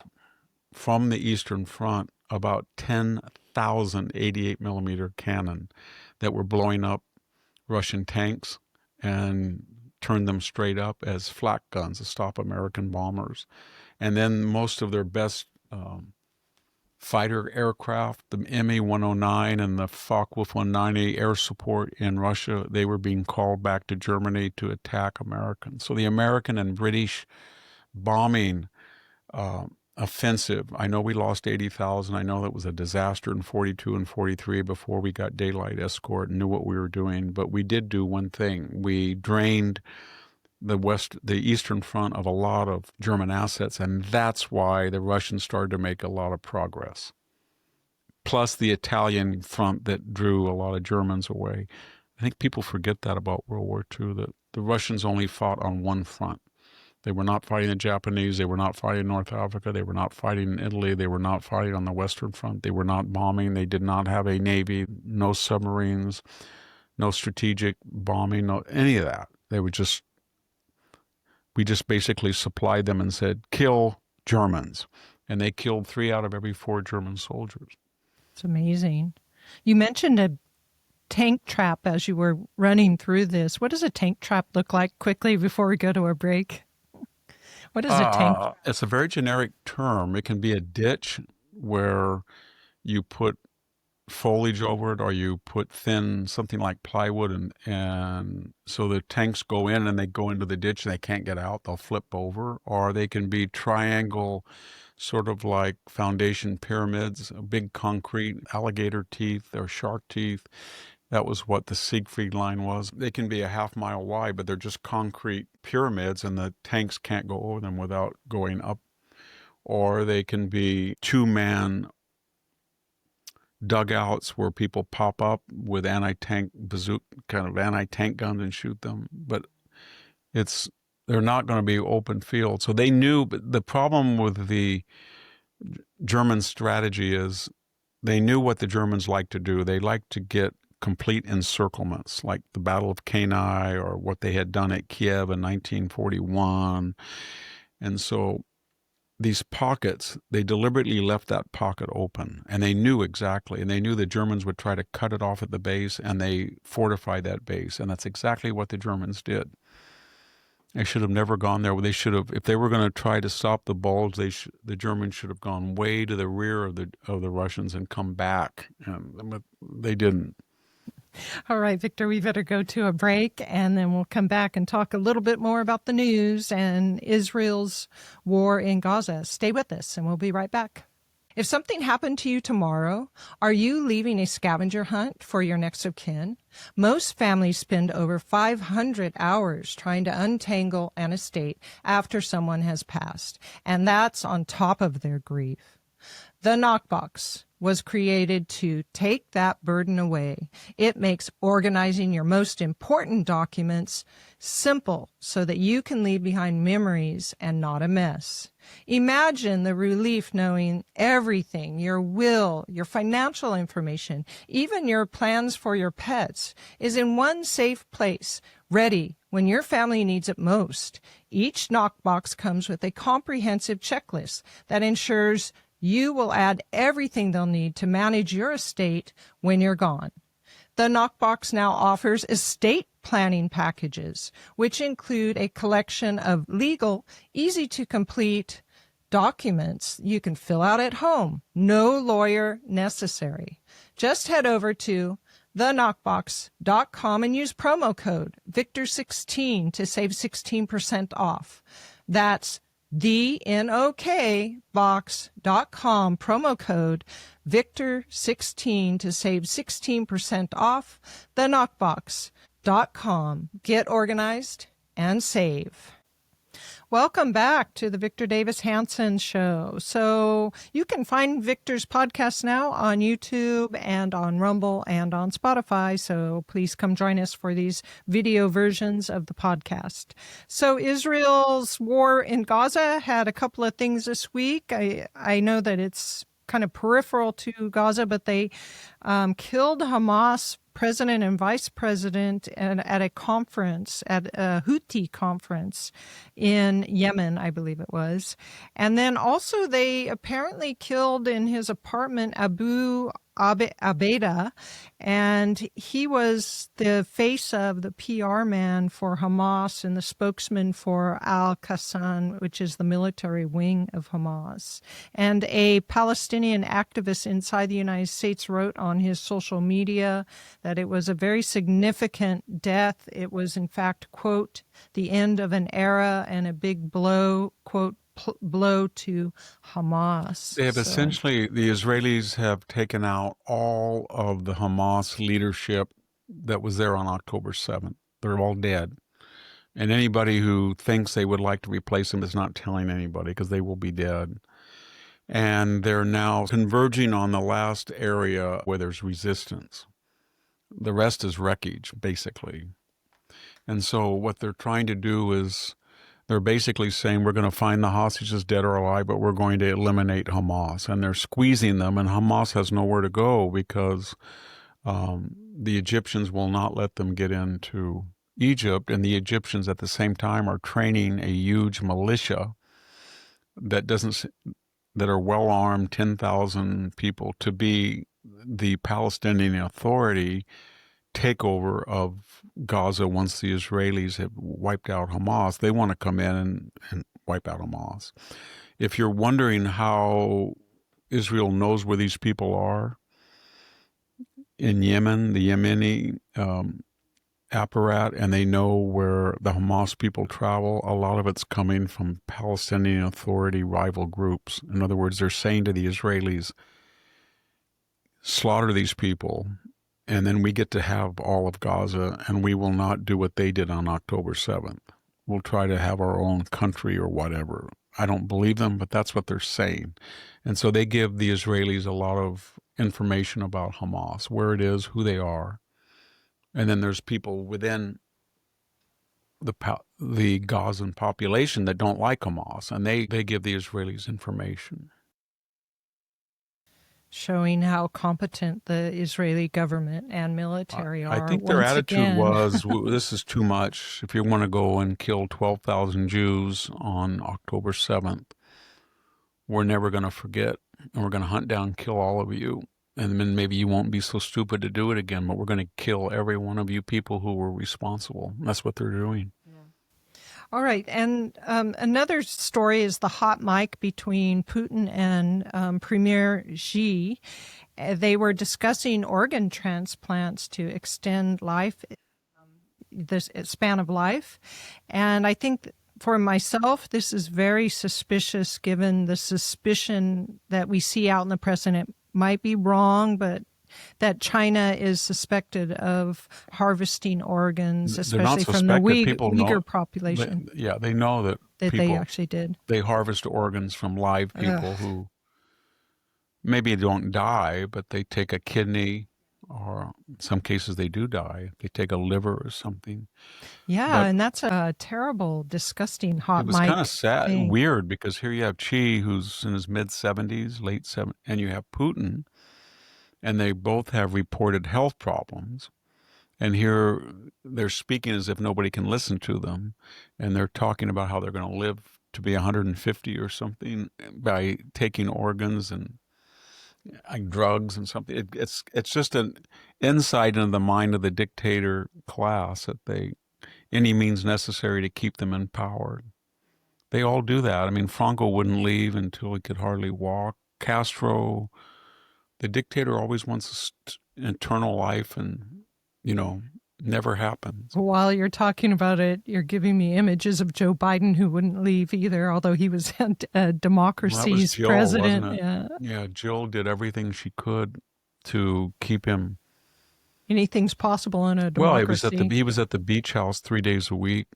from the Eastern Front about 10,000 88 millimeter cannon that were blowing up Russian tanks and turned them straight up as flak guns to stop American bombers. And then most of their best fighter aircraft, the Me-109 and the Focke-Wulf 190 air support in Russia, they were being called back to Germany to attack Americans. So the American and British bombing offensive, I know we lost 80,000. I know that was a disaster in 42 and 43 before we got daylight escort and knew what we were doing. But we did do one thing. We drained the Eastern Front of a lot of German assets, and that's why the Russians started to make a lot of progress. Plus the Italian front that drew a lot of Germans away. I think people forget that about World War II, that The Russians only fought on one front. They were not fighting the Japanese. They were not fighting North Africa. They were not fighting in Italy. They were not fighting on the Western Front. They were not bombing. They did not have a navy, no submarines, no strategic bombing, no any of that. We just basically supplied them and said, kill Germans. And they killed 3 out of every 4 German soldiers. It's amazing. You mentioned a tank trap as you were running through this. What does a tank trap look like quickly before we go to a break? What is a tank? It's a very generic term. It can be a ditch where you put foliage over it, or you put thin something like plywood, and so the tanks go in and they go into the ditch and they can't get out. They'll flip over. Or they can be triangle, sort of like foundation pyramids, big concrete alligator teeth or shark teeth. That was what the Siegfried line was. They can be a half-mile wide, but they're just concrete pyramids, and the tanks can't go over them without going up. Or they can be 2-man dugouts where people pop up with anti-tank bazooka, kind of anti-tank guns, and shoot them. But they're not going to be open field. So they knew. But the problem with the German strategy is they knew what the Germans like to do. They like to get complete encirclements, like the Battle of Cannae or what they had done at Kiev in 1941. And so these pockets, they deliberately left that pocket open, and they knew exactly, and they knew the Germans would try to cut it off at the base, and they fortified that base, and that's exactly what the Germans did. They should have never gone there. They should have, if they were going to try to stop the bulge, the Germans should have gone way to the rear of the Russians and come back, but they didn't. All right, Victor, we better go to a break, and then we'll come back and talk a little bit more about the news and Israel's war in Gaza. Stay with us, and we'll be right back. If something happened to you tomorrow, are you leaving a scavenger hunt for your next of kin? Most families spend over 500 hours trying to untangle an estate after someone has passed, and that's on top of their grief. The knockbox was created to take that burden away. It makes organizing your most important documents simple so that you can leave behind memories and not a mess. Imagine the relief knowing everything, your will, your financial information, even your plans for your pets, is in one safe place, ready when your family needs it most. Each knockbox comes with a comprehensive checklist that ensures you will add everything they'll need to manage your estate when you're gone. The knockbox now offers estate planning packages, which include a collection of legal, easy-to-complete documents you can fill out at home. No lawyer necessary. Just head over to theknockbox.com and use promo code Victor16 to save 16% off. That's theknockbox.com, promo code Victor16 to save 16% off. Theknockbox.com. Get organized and save. Welcome back to the Victor Davis Hanson Show. So you can find Victor's podcast now on YouTube and on Rumble and on Spotify. So please come join us for these video versions of the podcast. So Israel's war in Gaza had a couple of things this week. I know that it's kind of peripheral to Gaza, but they killed Hamas president and vice president at a conference, at a Houthi conference in Yemen, I believe it was. And then also they apparently killed in his apartment Abu Abeda, and he was the face of the PR man for Hamas and the spokesman for Al-Qassam, which is the military wing of Hamas. And a Palestinian activist inside the United States wrote on his social media that it was a very significant death. It was, in fact, quote, the end of an era and a big blow, quote, blow to Hamas. They have essentially, the Israelis have taken out all of the Hamas leadership that was there on October 7th. They're all dead. And anybody who thinks they would like to replace them is not telling anybody, because they will be dead. And they're now converging on the last area where there's resistance. The rest is wreckage, basically. And so what they're trying to do is they're basically saying we're going to find the hostages dead or alive, but we're going to eliminate Hamas. And they're squeezing them, and Hamas has nowhere to go because the Egyptians will not let them get into Egypt. And the Egyptians at the same time are training a huge militia that are well armed, 10,000 people, to be the Palestinian Authority takeover of Gaza once the Israelis have wiped out Hamas. They want to come in and wipe out Hamas. If you're wondering how Israel knows where these people are, in Yemen, the Yemeni apparat, and they know where the Hamas people travel, a lot of it's coming from Palestinian Authority rival groups. In other words, they're saying to the Israelis, slaughter these people, and then we get to have all of Gaza, and we will not do what they did on October 7th. We'll try to have our own country or whatever. I don't believe them, but that's what they're saying. And so they give the Israelis a lot of information about Hamas, where it is, who they are. And then there's people within the Gazan population that don't like Hamas, and they give the Israelis information. Showing how competent the Israeli government and military are. I think their once attitude again. was, this is too much. If you want to go and kill 12,000 Jews on October 7th, we're never going to forget, and we're going to hunt down, kill all of you. And then maybe you won't be so stupid to do it again, but we're going to kill every one of you people who were responsible. That's what they're doing. All right. And another story is the hot mic between Putin and Premier Xi. They were discussing organ transplants to extend life, the span of life. And I think for myself, this is very suspicious given the suspicion that we see out in the press, and it might be wrong, but that China is suspected of harvesting organs, especially from the Uyghur population. They know that they actually did. They harvest organs from live people who maybe don't die, but they take a kidney, or in some cases they do die. They take a liver or something. Yeah, and that's a terrible, disgusting hot mic. It was kind of sad, weird, because here you have Xi, who's in his mid-70s, late 70s, and you have Putin, and they both have reported health problems. And here they're speaking as if nobody can listen to them. And they're talking about how they're going to live to be 150 or something by taking organs and drugs and something. It's just an insight into the mind of the dictator class that any means necessary to keep them in power. They all do that. I mean, Franco wouldn't leave until he could hardly walk. Castro, the dictator always wants eternal life, and, never happens. While you're talking about it, you're giving me images of Joe Biden, who wouldn't leave either, although he was a democracy's Jill, president. Wasn't it? Yeah, Jill did everything she could to keep him. Anything's possible in a democracy. Well, he was at the beach house 3 days a week.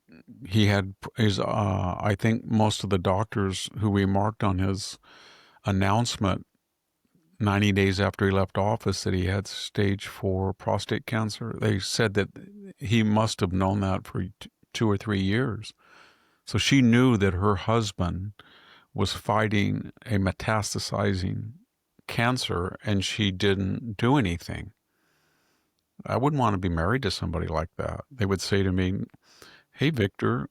He had I think most of the doctors who remarked on his announcement 90 days after he left office that he had stage 4 prostate cancer, they said that he must have known that for 2 or 3 years. So she knew that her husband was fighting a metastasizing cancer, and she didn't do anything. I wouldn't want to be married to somebody like that. They would say to me, hey, Victor,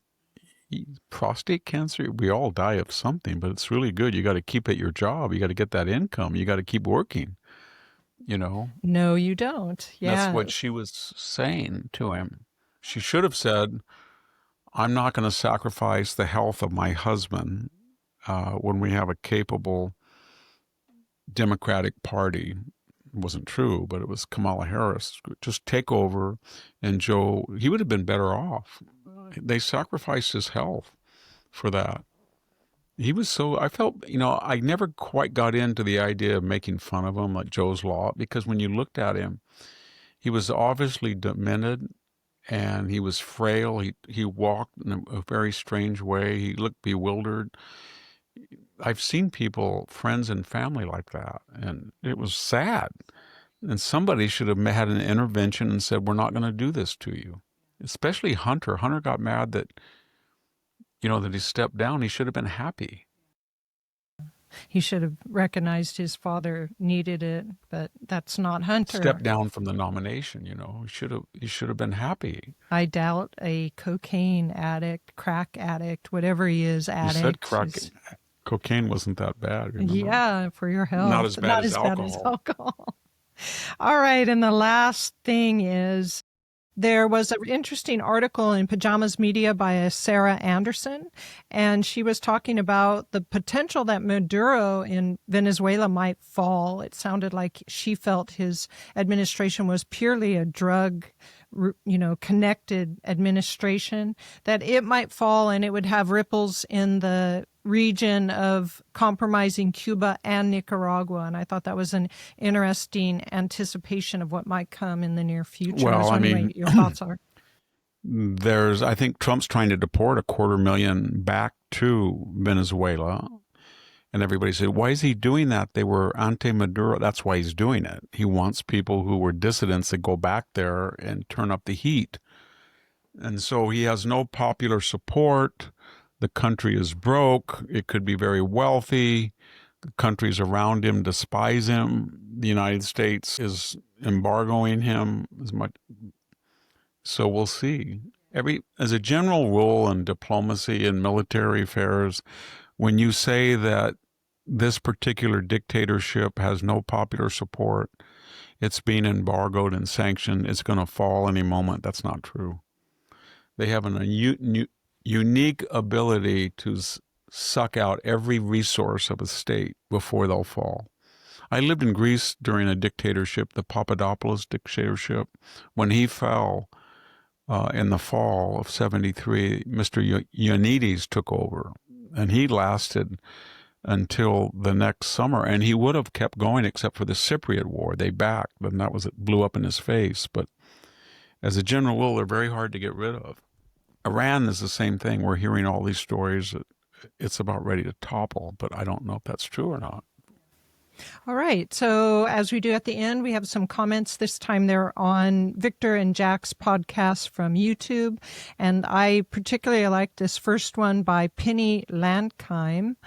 prostate cancer, we all die of something, but it's really good. You got to keep at your job. You got to get that income. You got to keep working, No, you don't. Yeah. That's what she was saying to him. She should have said, I'm not going to sacrifice the health of my husband when we have a capable Democratic Party. It wasn't true, but it was Kamala Harris. Just take over, and Joe, he would have been better off. They sacrificed his health for that. I felt, I never quite got into the idea of making fun of him like Joe's Law, because when you looked at him, he was obviously demented, and he was frail. He walked in a very strange way. He looked bewildered. I've seen people, friends and family like that, and it was sad. And somebody should have had an intervention and said, we're not going to do this to you. especially Hunter. Hunter got mad that, that he stepped down. He should have been happy. He should have recognized his father needed it, but that's not Hunter. Stepped down from the nomination, He should have been happy. I doubt a cocaine addict, crack addict, whatever he is, addict. You said cocaine wasn't that bad. Remember? Yeah, for your health. Not as bad as alcohol. Bad as alcohol. All right, and the last thing is, there was an interesting article in Pajamas Media by a Sarah Anderson, and she was talking about the potential that Maduro in Venezuela might fall. It sounded like she felt his administration was purely a drug, connected administration, that it might fall and it would have ripples in the region of compromising Cuba and Nicaragua. And I thought that was an interesting anticipation of what might come in the near future. Well, what your thoughts are. I think Trump's trying to deport 250,000 back to Venezuela. And everybody said, why is he doing that? They were anti-Maduro. That's why he's doing it. He wants people who were dissidents to go back there and turn up the heat. And so he has no popular support. The country is broke. It could be very wealthy. The countries around him despise him. The United States is embargoing him as much. So we'll see. As a general rule in diplomacy and military affairs, when you say that this particular dictatorship has no popular support, it's being embargoed and sanctioned, it's going to fall any moment, that's not true. They have a unique ability to suck out every resource of a state before they'll fall. I lived in Greece during a dictatorship, the Papadopoulos dictatorship. When he fell in the fall of 1973, Mr. Ioannidis took over, and he lasted until the next summer, and he would have kept going except for the Cypriot War. They backed, and it blew up in his face. But as a general rule, they're very hard to get rid of. Iran is the same thing. We're hearing all these stories that it's about ready to topple, but I don't know if that's true or not. All right. So as we do at the end, we have some comments. This time they're on Victor and Jack's podcast from YouTube. And I particularly like this first one by Penny Landkheim.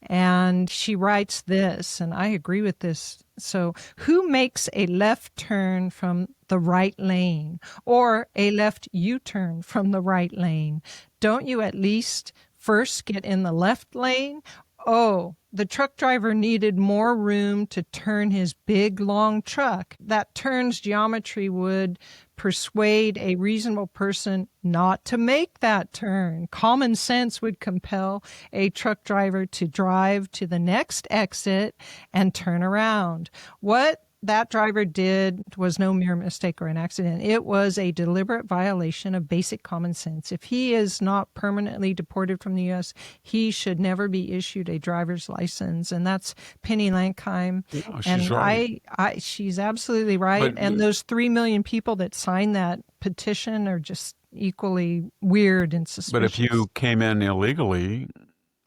And she writes this, and I agree with this. So who makes a left turn from the right lane or a left U-turn from the right lane? Don't you at least first get in the left lane? Oh, the truck driver needed more room to turn his big, long truck. That turn's geometry would persuade a reasonable person not to make that turn. Common sense would compel a truck driver to drive to the next exit and turn around. What that driver did was no mere mistake or an accident. It was a deliberate violation of basic common sense. If he is not permanently deported from the U.S., he should never be issued a driver's license. And that's Penny Landkheim. Yeah, she's and right. She's absolutely right. And those 3 million people that signed that petition are just equally weird and suspicious. But if you came in illegally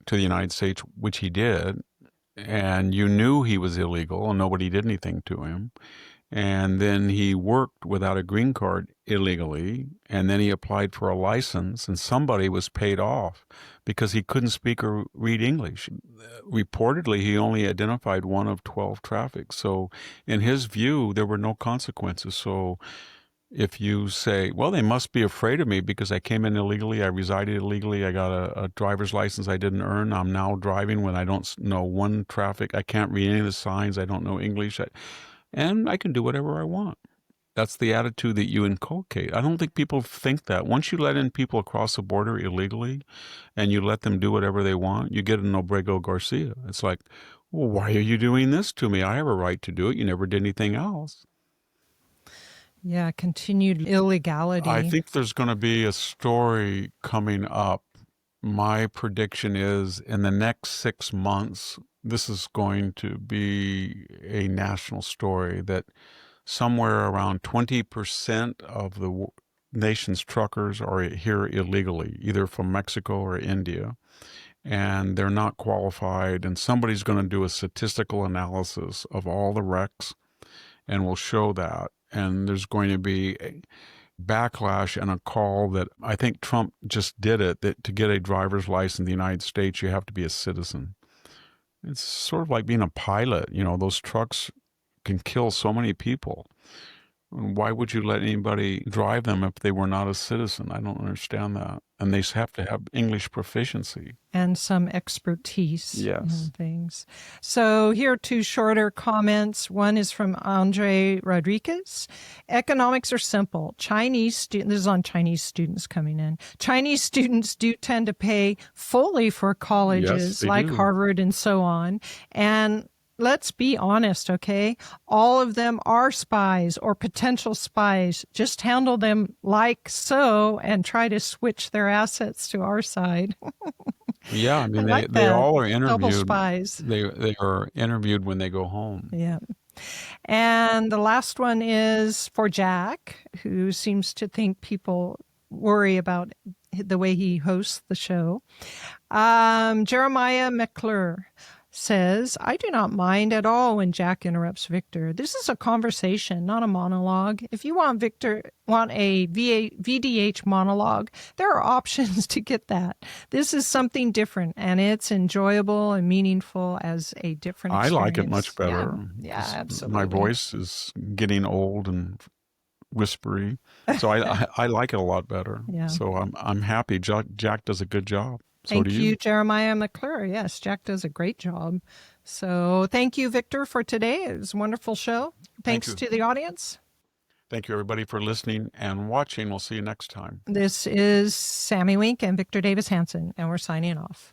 to the United States, which he did, and you knew he was illegal and nobody did anything to him, and then he worked without a green card illegally, and then he applied for a license, and somebody was paid off because he couldn't speak or read English. Reportedly, he only identified 1 of 12 traffic. So in his view, there were no consequences. So if you say, well, they must be afraid of me because I came in illegally, I resided illegally, I got a driver's license I didn't earn, I'm now driving when I don't know one traffic, I can't read any of the signs, I don't know English, and I can do whatever I want. That's the attitude that you inculcate. I don't think people think that. Once you let in people across the border illegally and you let them do whatever they want, you get an Obrego Garcia. It's like, well, why are you doing this to me? I have a right to do it. You never did anything else. Yeah, continued illegality. I think there's going to be a story coming up. My prediction is in the next 6 months, this is going to be a national story that somewhere around 20% of the nation's truckers are here illegally, either from Mexico or India, and they're not qualified. And somebody's going to do a statistical analysis of all the wrecks and will show that. And there's going to be backlash and a call that I think Trump just did it, that to get a driver's license in the United States, you have to be a citizen. It's sort of like being a pilot. Those trucks can kill so many people. Why would you let anybody drive them if they were not a citizen? I don't understand that. And they have to have English proficiency. And some expertise Yes. in things. So here are two shorter comments. One is from Andre Rodriguez. Economics are simple. This is on Chinese students coming in. Chinese students do tend to pay fully for colleges Yes, like do. Harvard and so on. And let's be honest, okay? All of them are spies or potential spies. Just handle them like so and try to switch their assets to our side. Yeah, I mean, like they that. all are Double interviewed. spies. They are interviewed when they go home. Yeah. And the last one is for Jack, who seems to think people worry about the way he hosts the show. Jeremiah McClure says, I do not mind at all when Jack interrupts Victor. This is a conversation, not a monologue. If you want a VDH monologue, there are options to get that. This is something different, and it's enjoyable and meaningful as a different experience. I like it much better. Yeah, absolutely. My voice is getting old and whispery, so I like it a lot better. Yeah. So I'm happy. Jack does a good job. So thank do you, Jeremiah McClure. Yes, Jack does a great job. So thank you, Victor, for today. It was a wonderful show. Thanks to the audience. Thank you, everybody, for listening and watching. We'll see you next time. This is Sami Wink and Victor Davis Hanson, and we're signing off.